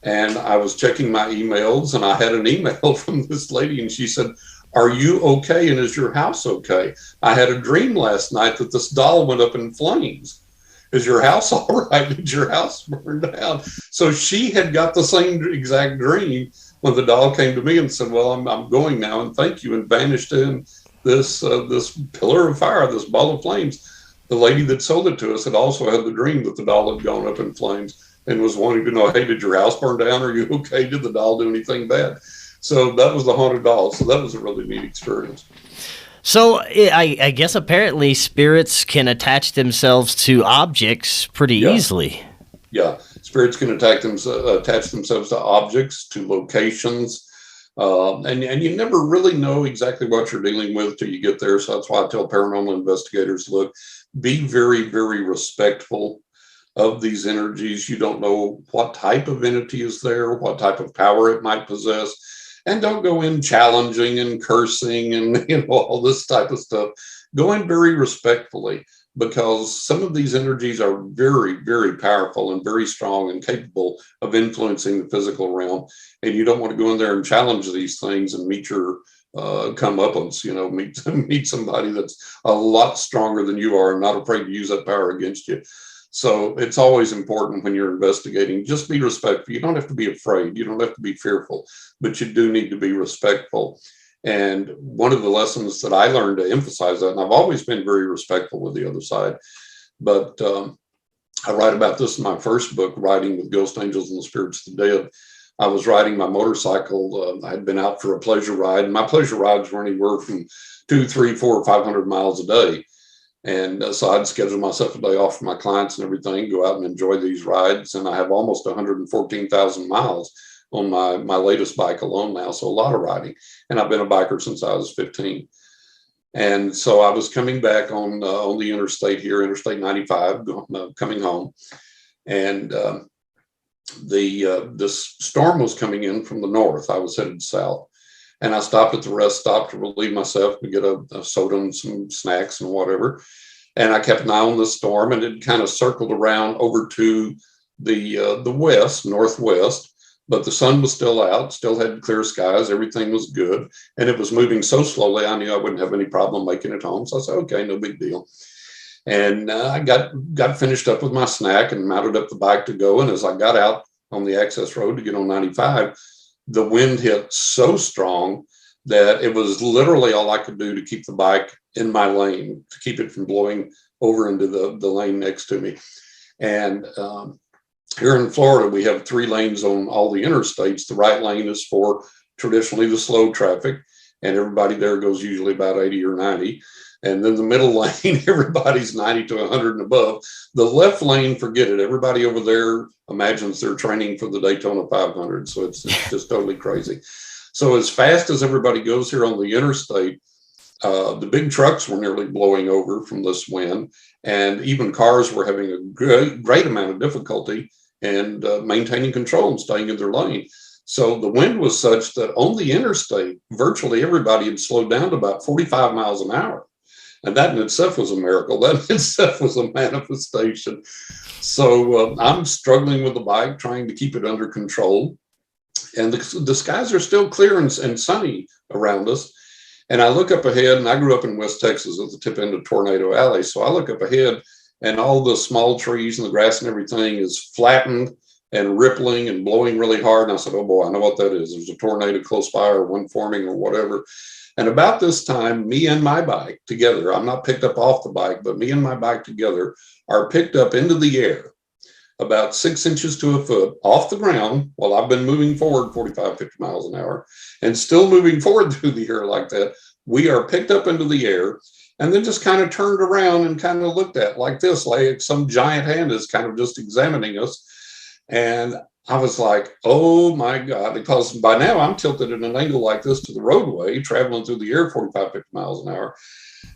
And I was checking my emails, and I had an email from this lady, and she said, "Are you okay? And is your house okay? I had a dream last night that this doll went up in flames. Is your house all right? Did your house burn down?" So she had got the same exact dream when the doll came to me and said, "Well, I'm going now, and thank you," and vanished in this pillar of fire, this ball of flames. The lady that sold it to us had also had the dream that the doll had gone up in flames and was wanting to know, "Hey, did your house burn down? Are you okay? Did the doll do anything bad?" So that was the haunted doll. So that was a really neat experience. So I guess apparently spirits can attach themselves to objects pretty easily. Yeah, spirits can attach themselves to objects, to locations, and you never really know exactly what you're dealing with till you get there. So that's why I tell paranormal investigators, look, be very, very respectful of these energies. You don't know what type of entity is there, what type of power it might possess. And don't go in challenging and cursing and all this type of stuff. Go in very respectfully, because some of these energies are very, very powerful and very strong and capable of influencing the physical realm. And you don't want to go in there and challenge these things and meet your comeuppance, meet somebody that's a lot stronger than you are and not afraid to use that power against you. So it's always important when you're investigating, just be respectful. You don't have to be afraid. You don't have to be fearful, but you do need to be respectful. And one of the lessons that I learned to emphasize that, and I've always been very respectful with the other side, but I write about this in my first book, Riding with Ghost Angels and the Spirits of the Dead. I was riding my motorcycle. I had been out for a pleasure ride, and my pleasure rides were anywhere from 2, 3, 4, or 500 miles a day. And so I'd schedule myself a day off for my clients and everything, go out and enjoy these rides. And I have almost 114,000 miles on my latest bike alone now. So a lot of riding. And I've been a biker since I was 15. And so I was coming back on the interstate here, Interstate 95, coming home. And this storm was coming in from the north. I was headed south. And I stopped at the rest stop to relieve myself, to get a soda and some snacks and whatever. And I kept an eye on the storm, and it kind of circled around over to the northwest, but the sun was still out, still had clear skies. Everything was good. And it was moving so slowly, I knew I wouldn't have any problem making it home. So I said, okay, no big deal. And I got finished up with my snack and mounted up the bike to go. And as I got out on the access road to get on 95, the wind hit so strong that it was literally all I could do to keep the bike in my lane, to keep it from blowing over into the lane next to me. And here in Florida, we have 3 lanes on all the interstates. The right lane is for traditionally the slow traffic, and everybody there goes usually about 80 or 90. And then the middle lane, everybody's 90 to 100 and above. The left lane, forget it. Everybody over there imagines they're training for the Daytona 500. So it's just totally crazy. So as fast as everybody goes here on the interstate, the big trucks were nearly blowing over from this wind. And even cars were having a great amount of difficulty in maintaining control and staying in their lane. So the wind was such that on the interstate, virtually everybody had slowed down to about 45 miles an hour. And that in itself was a miracle. That in itself was a manifestation. So I'm struggling with the bike, trying to keep it under control. And the skies are still clear and sunny around us. And I look up ahead, and I grew up in West Texas at the tip end of Tornado Alley. So I look up ahead, and all the small trees and the grass and everything is flattened and rippling and blowing really hard. And I said, oh boy, I know what that is. There's a tornado close by, or one forming, or whatever. And about this time, me and my bike together, I'm not picked up off the bike, but me and my bike together are picked up into the air about 6 inches to a foot off the ground while I've been moving forward 45, 50 miles an hour and still moving forward through the air like that. We are picked up into the air and then just kind of turned around and kind of looked at like this, like some giant hand is kind of just examining us. And I was like, oh my God, because by now I'm tilted at an angle like this to the roadway, traveling through the air 45, 50 miles an hour.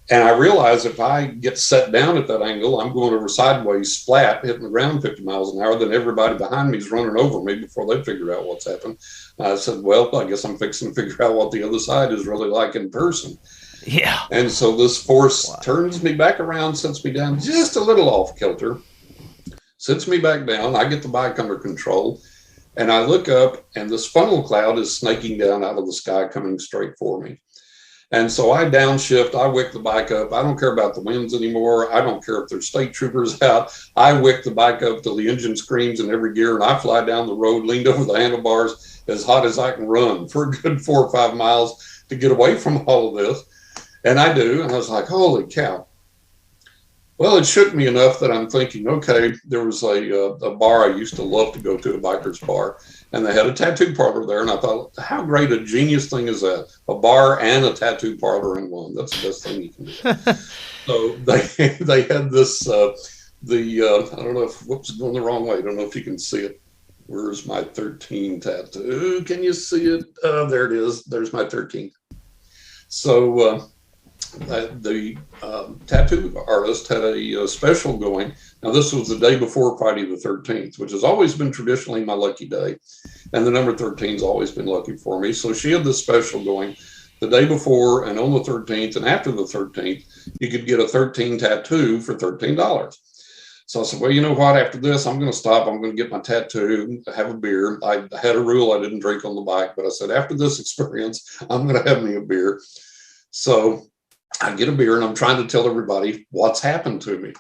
And I realize if I get set down at that angle, I'm going over sideways, splat, hitting the ground 50 miles an hour, then everybody behind me is running over me before they figure out what's happened. I said, well, I guess I'm fixing to figure out what the other side is really like in person. Yeah. And so this force turns me back around, sets me down just a little off kilter, sits me back down. I get the bike under control, and I look up, and this funnel cloud is snaking down out of the sky, coming straight for me. And so I downshift, I wick the bike up. I don't care about the winds anymore. I don't care if there's state troopers out. I wick the bike up till the engine screams in every gear, and I fly down the road, leaned over the handlebars as hot as I can run for a good 4 or 5 miles to get away from all of this. And I do, and I was like, holy cow. Well, it shook me enough that I'm thinking, okay, there was a bar I used to love to go to, a biker's bar, and they had a tattoo parlor there. And I thought, how great a genius thing is that? A bar and a tattoo parlor in one. That's the best thing you can do. So they had this, I don't know if, whoops, going the wrong way. I don't know if you can see it. Where's my 13 tattoo? Can you see it? There it is. There's my 13. So, the tattoo artist had a special going. Now, this was the day before Friday the 13th, which has always been traditionally my lucky day. And the number 13 has always been lucky for me. So she had this special going the day before and on the 13th and after the 13th, you could get a 13 tattoo for $13. So I said, well, you know what? After this, I'm going to stop. I'm going to get my tattoo, have a beer. I had a rule I didn't drink on the bike, but I said, after this experience, I'm going to have me a beer. So I get a beer, and I'm trying to tell everybody what's happened to me.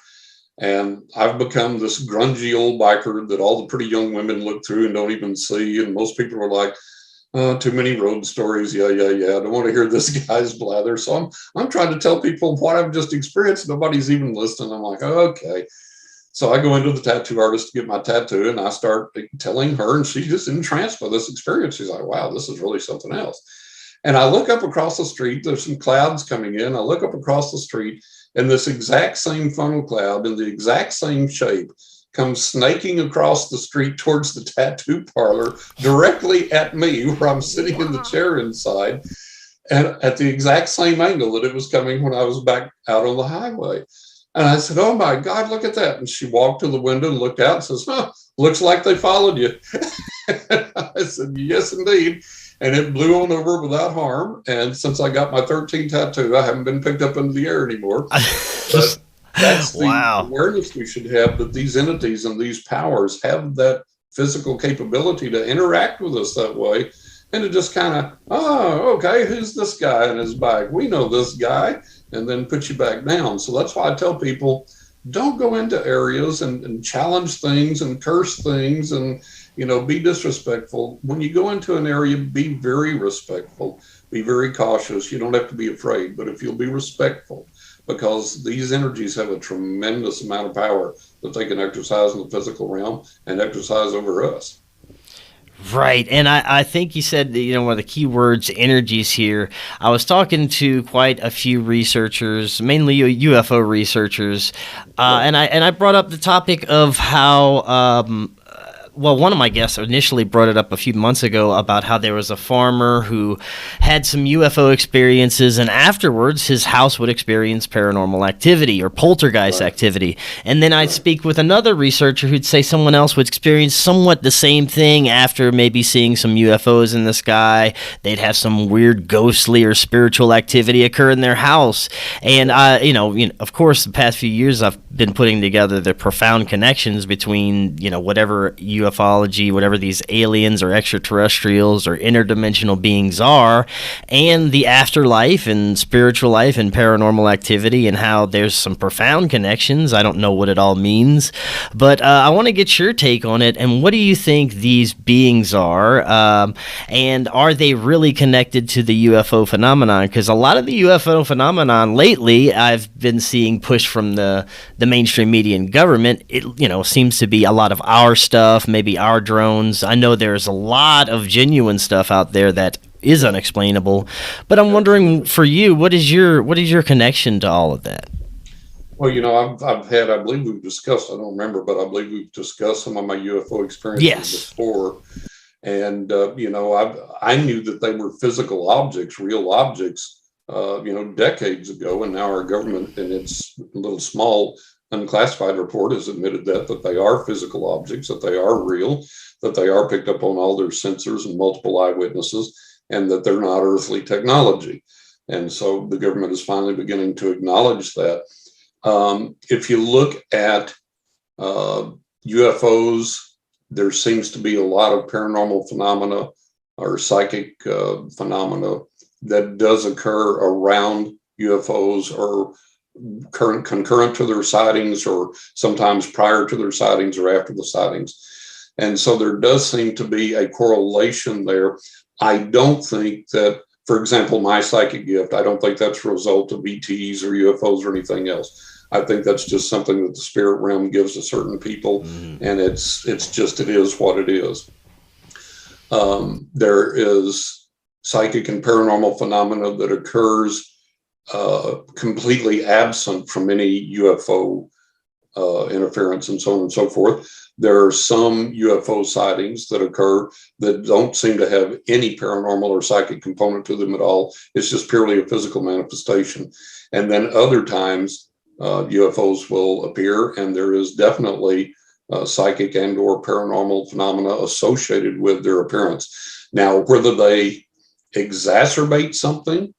And I've become this grungy old biker that all the pretty young women look through and don't even see. And most people are like, too many road stories. Yeah. I don't want to hear this guy's blather. So I'm trying to tell people what I've just experienced. Nobody's even listening. I'm like, okay. So I go into the tattoo artist to get my tattoo, and I start telling her, and she's just entranced by this experience. She's like, wow, this is really something else. And I look up across the street, there's some clouds coming in. I look up across the street, and this exact same funnel cloud in the exact same shape comes snaking across the street towards the tattoo parlor directly at me, where I'm sitting in the chair inside, and at the exact same angle that it was coming when I was back out on the highway. And I said, oh my God, look at that. And she walked to the window and looked out and says, looks like they followed you. I said, yes, indeed. And it blew on over without harm. And since I got my 13 tattoo, I haven't been picked up into the air anymore. But that's the awareness we should have, that these entities and these powers have that physical capability to interact with us that way, and to just kind of, oh, okay, who's this guy on his bike? We know this guy, and then put you back down. So that's why I tell people, don't go into areas and challenge things and curse things and, be disrespectful. When you go into an area, be very respectful, be very cautious. You don't have to be afraid, but if you'll be respectful, because these energies have a tremendous amount of power that they can exercise in the physical realm and exercise over us. Right. And I think you said, one of the key words, energies here. I was talking to quite a few researchers, mainly UFO researchers, and I brought up the topic of how one of my guests initially brought it up a few months ago about how there was a farmer who had some UFO experiences, and afterwards his house would experience paranormal activity or poltergeist activity. And then I'd speak with another researcher who'd say someone else would experience somewhat the same thing after maybe seeing some UFOs in the sky. They'd have some weird ghostly or spiritual activity occur in their house. And, of course, the past few years I've been putting together the profound connections between, whatever ufology, whatever these aliens or extraterrestrials or interdimensional beings are, and the afterlife and spiritual life and paranormal activity, and how there's some profound connections. I don't know what it all means, but I want to get your take on it. And what do you think these beings are? And are they really connected to the UFO phenomenon? Because a lot of the UFO phenomenon lately, I've been seeing pushed from the mainstream media and government. It seems to be a lot of our stuff, maybe our drones. I know there's a lot of genuine stuff out there that is unexplainable, but I'm wondering for you, what is your connection to all of that? Well, I believe we've discussed, I don't remember, but I believe we've discussed some of my UFO experiences Yes. before. And, I knew that they were physical objects, real objects, decades ago. And now our government, in its little small unclassified report, has admitted that they are physical objects, that they are real, that they are picked up on all their sensors and multiple eyewitnesses, and that they're not earthly technology. And so the government is finally beginning to acknowledge that. If you look at UFOs, there seems to be a lot of paranormal phenomena or psychic phenomena that does occur around UFOs, or concurrent to their sightings, or sometimes prior to their sightings or after the sightings. And so there does seem to be a correlation there. I don't think that, for example, my psychic gift, I don't think that's a result of ETs or UFOs or anything else. I think that's just something that the spirit realm gives to certain people, and it is what it is. There is psychic and paranormal phenomena that occurs completely absent from any UFO interference and so on and so forth. There are some UFO sightings that occur that don't seem to have any paranormal or psychic component to them at all. It's just purely a physical manifestation. And then other times, UFOs will appear, and there is definitely psychic and or paranormal phenomena associated with their appearance. Now, whether they exacerbate something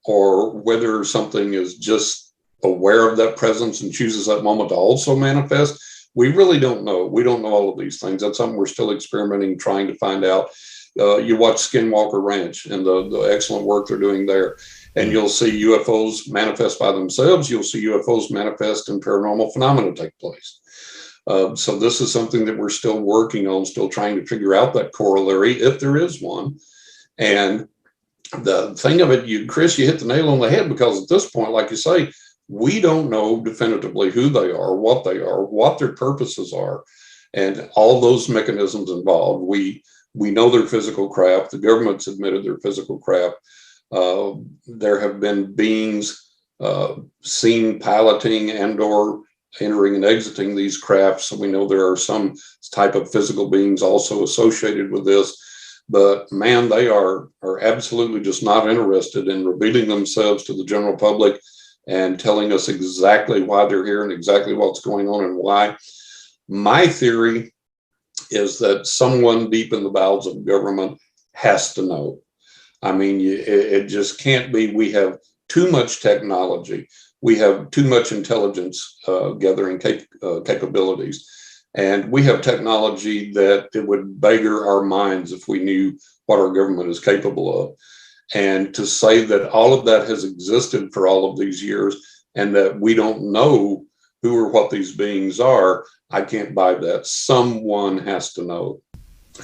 or whether something is just aware of that presence and chooses that moment to also manifest, we really don't know. We don't know all of these things. That's something we're still experimenting, trying to find out. You watch Skinwalker Ranch and the excellent work they're doing there, and you'll see UFOs manifest by themselves. You'll see UFOs manifest and paranormal phenomena take place. So this is something that we're still working on, still trying to figure out that corollary, if there is one. And the thing of it, Chris, you hit the nail on the head, because at this point, like you say, we don't know definitively who they are, what their purposes are, and all those mechanisms involved. We know their physical craft. The government's admitted their physical craft. There have been beings seen piloting and or entering and exiting these crafts. So we know there are some type of physical beings also associated with this. But man, they are absolutely just not interested in revealing themselves to the general public and telling us exactly why they're here and exactly what's going on and why. My theory is that someone deep in the bowels of government has to know. I mean, it just can't be. We have too much technology. We have too much intelligence gathering capabilities. And we have technology that it would beggar our minds if we knew what our government is capable of. And to say that all of that has existed for all of these years and that we don't know who or what these beings are, I can't buy that. Someone has to know.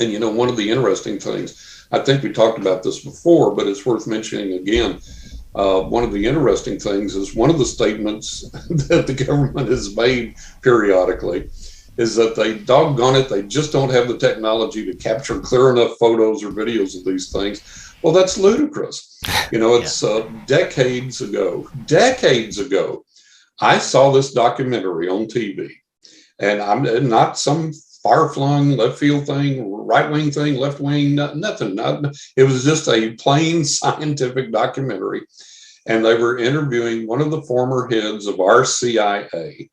And, one of the interesting things, I think we talked about this before, but it's worth mentioning again. One of the interesting things is one of the statements that the government has made periodically is that they just don't have the technology to capture clear enough photos or videos of these things. Well, that's ludicrous. It's decades ago, I saw this documentary on TV, and I'm not some far-flung left field thing, right wing thing, left wing, nothing. It was just a plain scientific documentary. And they were interviewing one of the former heads of our CIA.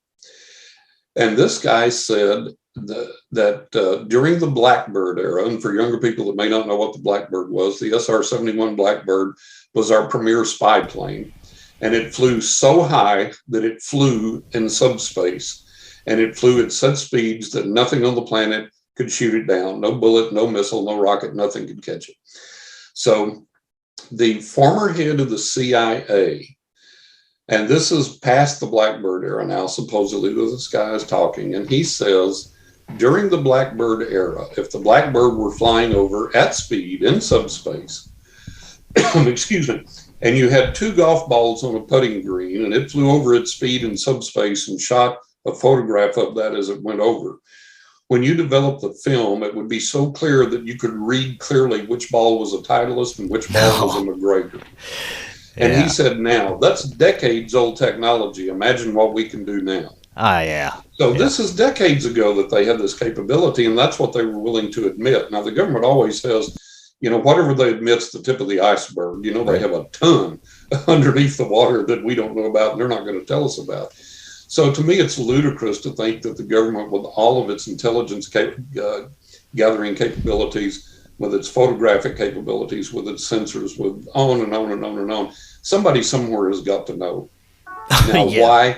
And this guy said that during the Blackbird era, and for younger people that may not know what the Blackbird was, the SR-71 Blackbird was our premier spy plane. And it flew so high that it flew in subspace. And it flew at such speeds that nothing on the planet could shoot it down. No bullet, no missile, no rocket, nothing could catch it. So the former head of the CIA, and this is past the Blackbird era now, supposedly this guy is talking, and he says, during the Blackbird era, if the Blackbird were flying over at speed in subspace, excuse me, and you had two golf balls on a putting green, and it flew over at speed in subspace and shot a photograph of that as it went over, when you develop the film, it would be so clear that you could read clearly which ball was a Titleist and which ball was a McGregor. And Yeah. he said, now, that's decades old technology. Imagine what we can do now. Ah, yeah. So Yeah. this is decades ago that they had this capability, and that's what they were willing to admit. Now, the government always says, whatever they admit's the tip of the iceberg. They Right. have a ton underneath the water that we don't know about and they're not going to tell us about. So to me, it's ludicrous to think that the government, with all of its intelligence gathering capabilities, with its photographic capabilities, with its sensors, with on and on and on and on, somebody somewhere has got to know. Now, Yeah. why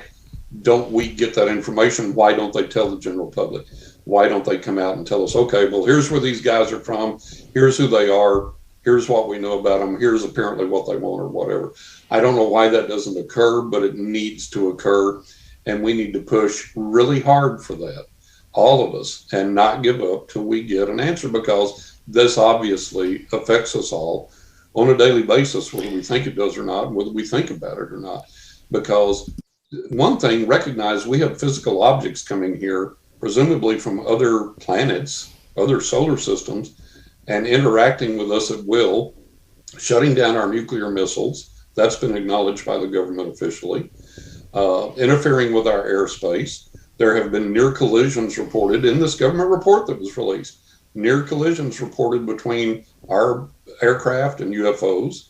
don't we get that information? Why don't they tell the general public? Why don't they come out and tell us, okay, well, here's where these guys are from. Here's who they are. Here's what we know about them. Here's apparently what they want or whatever. I don't know why that doesn't occur, but it needs to occur. And we need to push really hard for that, all of us, and not give up till we get an answer, because this obviously affects us all on a daily basis, whether we think it does or not, whether we think about it or not. Because one thing, recognize we have physical objects coming here, presumably from other planets, other solar systems, and interacting with us at will, shutting down our nuclear missiles. That's been acknowledged by the government officially. Interfering with our airspace. There have been near collisions reported in this government report that was released. Near collisions reported between our aircraft and UFOs.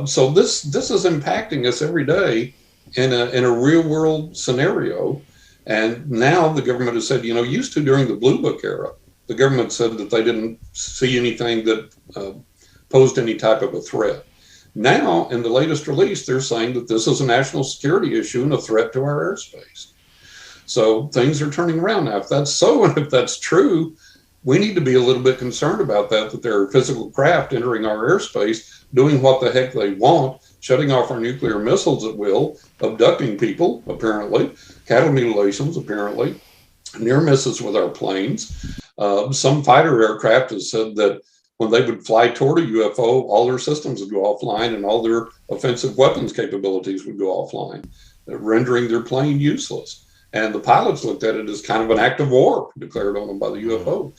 So this is impacting us every day in a real world scenario. And now the government has said, used to during the Blue Book era, the government said that they didn't see anything that posed any type of a threat. Now, in the latest release, they're saying that this is a national security issue and a threat to our airspace. So things are turning around now. If that's so, and if that's true, we need to be a little bit concerned about that there are physical craft entering our airspace, doing what the heck they want, shutting off our nuclear missiles at will, abducting people, apparently, cattle mutilations, apparently, near misses with our planes. Some fighter aircraft has said that when they would fly toward a UFO, all their systems would go offline and all their offensive weapons capabilities would go offline, rendering their plane useless. And the pilots looked at it as kind of an act of war declared on them by the UFO.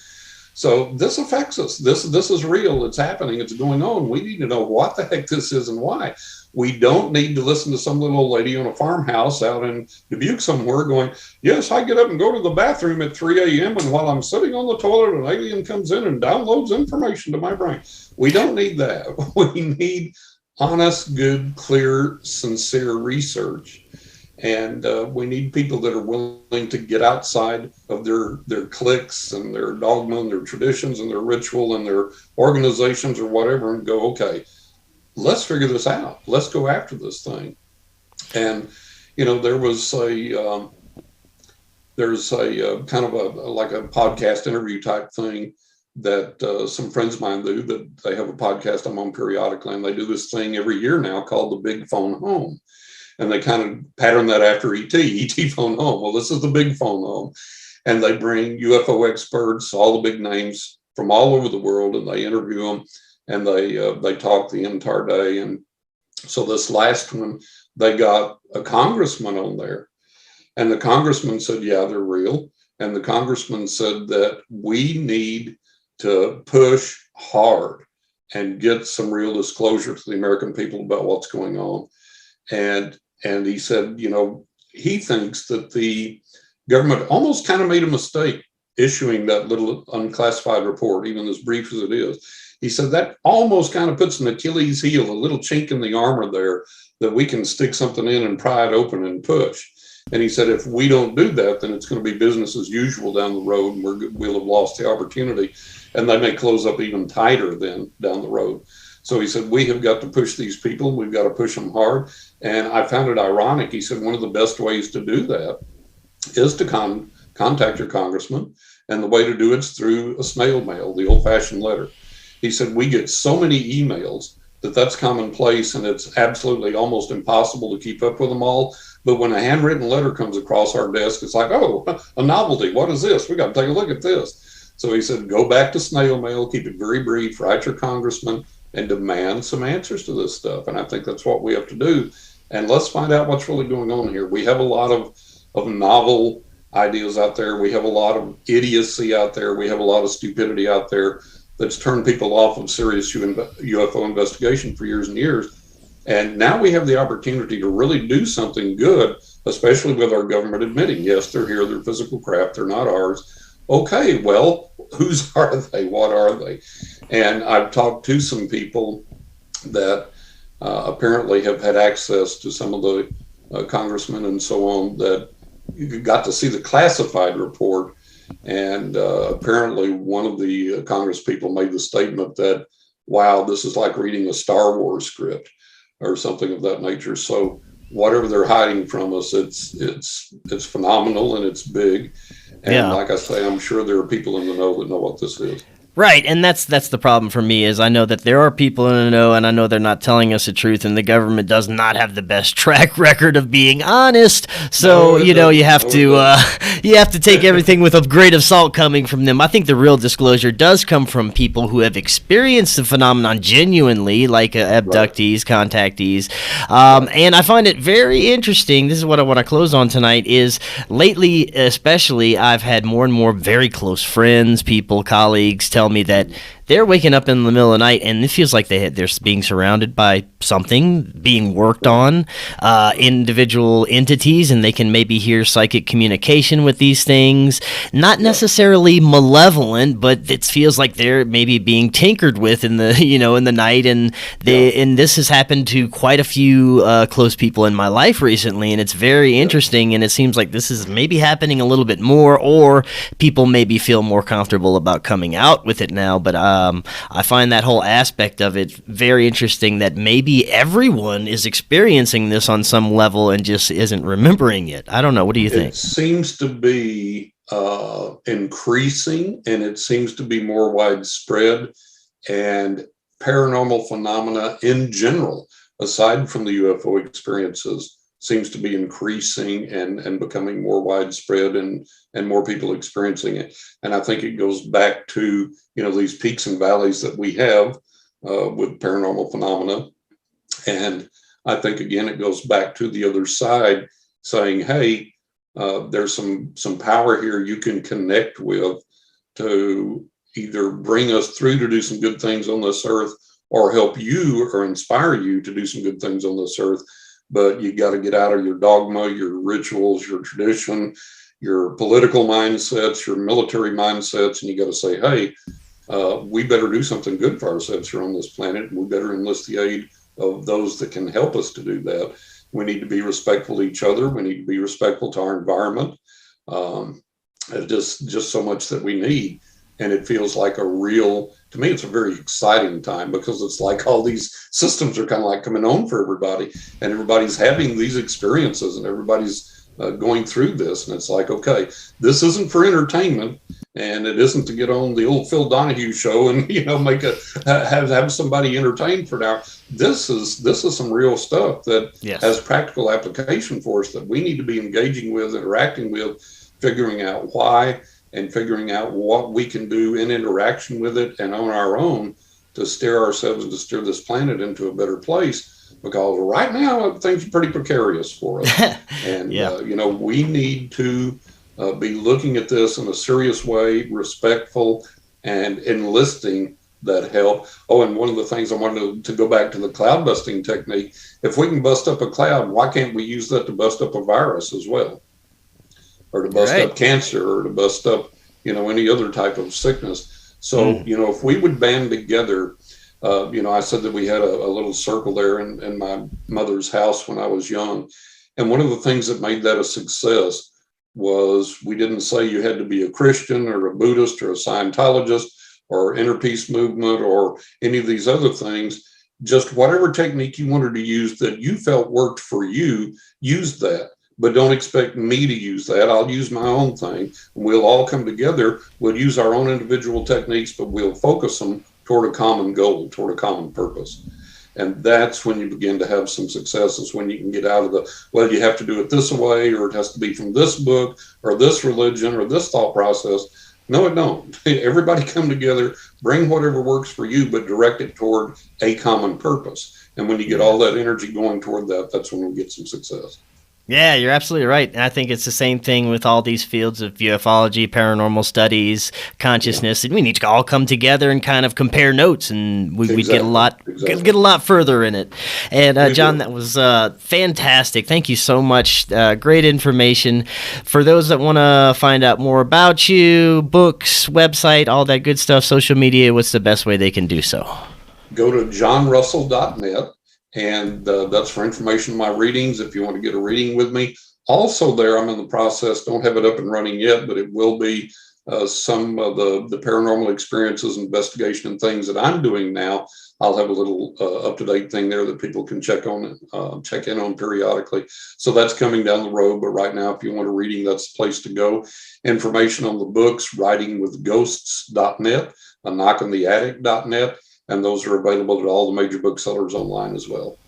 So this affects us. This is real. It's happening. It's going on. We need to know what the heck this is and why. We don't need to listen to some little old lady on a farmhouse out in Dubuque somewhere going, yes, I get up and go to the bathroom at 3 a.m. and while I'm sitting on the toilet, an alien comes in and downloads information to my brain. We don't need that. We need honest, good, clear, sincere research. And we need people that are willing to get outside of their cliques and their dogma and their traditions and their ritual and their organizations or whatever and go, okay, let's figure this out. Let's go after this thing. And, there was there's a kind of like a podcast interview type thing that some friends of mine do, that they have a podcast I'm on periodically, and they do this thing every year now called the Big Phone Home. And they kind of pattern that after ET Phone Home. Well, this is the Big Phone Home. And they bring UFO experts, all the big names from all over the world, and they interview them, and they talk the entire day. And so this last one, they got a congressman on there. And the congressman said, yeah, they're real. And the congressman said that we need to push hard and get some real disclosure to the American people about what's going on. And he said, he thinks that the government almost kind of made a mistake issuing that little unclassified report, even as brief as it is. He said that almost kind of puts an Achilles heel, a little chink in the armor there that we can stick something in and pry it open and push. And he said, if we don't do that, then it's going to be business as usual down the road, and we'll have lost the opportunity. And they may close up even tighter then down the road. So he said, we have got to push these people. We've got to push them hard. And I found it ironic. He said, one of the best ways to do that is to contact your congressman. And the way to do it's through a snail mail, the old fashioned letter. He said, we get so many emails that's commonplace, and it's absolutely almost impossible to keep up with them all. But when a handwritten letter comes across our desk, it's like, oh, a novelty. What is this? We got to take a look at this. So he said, go back to snail mail, keep it very brief, write your congressman, and demand some answers to this stuff. And I think that's what we have to do. And let's find out what's really going on here. We have a lot of novel ideas out there. We have a lot of idiocy out there. We have a lot of stupidity out there that's turned people off of serious UFO investigation for years and years. And now we have the opportunity to really do something good, especially with our government admitting, yes, they're here, they're physical craft, they're not ours. Okay, well, whose are they? What are they? And I've talked to some people that apparently have had access to some of the congressmen and so on, that you got to see the classified report. And apparently one of the Congress people made the statement that, wow, this is like reading a Star Wars script or something of that nature. So whatever they're hiding from us, it's phenomenal and it's big. And like I say, I'm sure there are people in the know that know what this is. Right, and that's the problem for me, is I know that there are people in the know, and I know they're not telling us the truth, and the government does not have the best track record of being honest. So you have to take everything with a grain of salt coming from them. I think the real disclosure does come from people who have experienced the phenomenon genuinely, like abductees, contactees, and I find it very interesting. This is what I want to close on tonight. Is lately, especially, I've had more and more very close friends, people, colleagues tell me that they're waking up in the middle of the night and it feels like they're being surrounded by something being worked on, individual entities, and they can maybe hear psychic communication with these things. Not necessarily malevolent, but it feels like they're maybe being tinkered with in the in the night. And and this has happened to quite a few close people in my life recently, and it's very interesting. And it seems like this is maybe happening a little bit more, or people maybe feel more comfortable about coming out with it now. But I find that whole aspect of it very interesting, that maybe everyone is experiencing this on some level and just isn't remembering it. I don't know. What do you think? It seems to be increasing, and it seems to be more widespread, and paranormal phenomena in general, aside from the UFO experiences, seems to be increasing and becoming more widespread, and more people experiencing it. And I think it goes back to, these peaks and valleys that we have with paranormal phenomena. And I think, again, it goes back to the other side saying, hey, there's some power here you can connect with to either bring us through to do some good things on this earth, or help you or inspire you to do some good things on this earth. But you got to get out of your dogma, your rituals, your tradition, your political mindsets, your military mindsets, and you got to say, hey, we better do something good for ourselves here on this planet. We better enlist the aid of those that can help us to do that. We need to be respectful to each other. We need to be respectful to our environment. Just so much that we need. And it feels like to me, it's a very exciting time, because it's like all these systems are kind of like coming on for everybody, and everybody's having these experiences, and everybody's going through this. And it's like, okay, this isn't for entertainment, and it isn't to get on the old Phil Donahue show and, have somebody entertained for an hour. This is some real stuff that has practical application for us, that we need to be engaging with, interacting with, figuring out why, and figuring out what we can do in interaction with it and on our own to steer ourselves and to steer this planet into a better place. Because right now, things are pretty precarious for us. And, we need to be looking at this in a serious way, respectful, and enlisting that help. Oh, and one of the things I wanted to go back to the cloud busting technique. If we can bust up a cloud, why can't we use that to bust up a virus as well? Or to bust up cancer, or to bust up, any other type of sickness. So, if we would band together, I said that we had a little circle there in my mother's house when I was young. And one of the things that made that a success was we didn't say you had to be a Christian or a Buddhist or a Scientologist or Inner Peace Movement or any of these other things. Just whatever technique you wanted to use that you felt worked for you, use that. But don't expect me to use that. I'll use my own thing. We'll all come together. We'll use our own individual techniques, but we'll focus them toward a common goal, toward a common purpose. And that's when you begin to have some successes, when you can get out of you have to do it this way, or it has to be from this book, or this religion, or this thought process. No, it don't. Everybody come together, bring whatever works for you, but direct it toward a common purpose. And when you get all that energy going toward that, that's when we get some success. Yeah, you're absolutely right. And I think it's the same thing with all these fields of ufology, paranormal studies, consciousness. And we need to all come together and kind of compare notes, and we'd get a lot get a lot further in it. And John, that was fantastic. Thank you so much. Great information. For those that want to find out more about you, books, website, all that good stuff, social media, what's the best way they can do so? Go to johnrussell.net. And that's for information on my readings if you want to get a reading with me. Also there, I'm in the process, don't have it up and running yet, but it will be some of the paranormal experiences, investigation, and things that I'm doing now. I'll have a little up-to-date thing there that people can check in on periodically. So that's coming down the road. But right now, if you want a reading, that's the place to go. Information on the books, writingwithghosts.net, knockintheattic.net. And those are available at all the major booksellers online as well.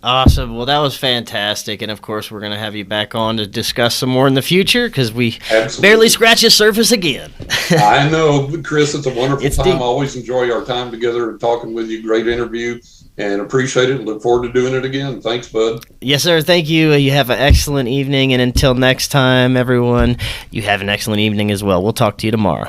Awesome. Well, that was fantastic. And, of course, we're going to have you back on to discuss some more in the future because we barely scratched the surface again. I know, Chris. It's a wonderful time. Deep. I always enjoy our time together and talking with you. Great interview and appreciate it. Look forward to doing it again. Thanks, bud. Yes, sir. Thank you. You have an excellent evening. And until next time, everyone, you have an excellent evening as well. We'll talk to you tomorrow.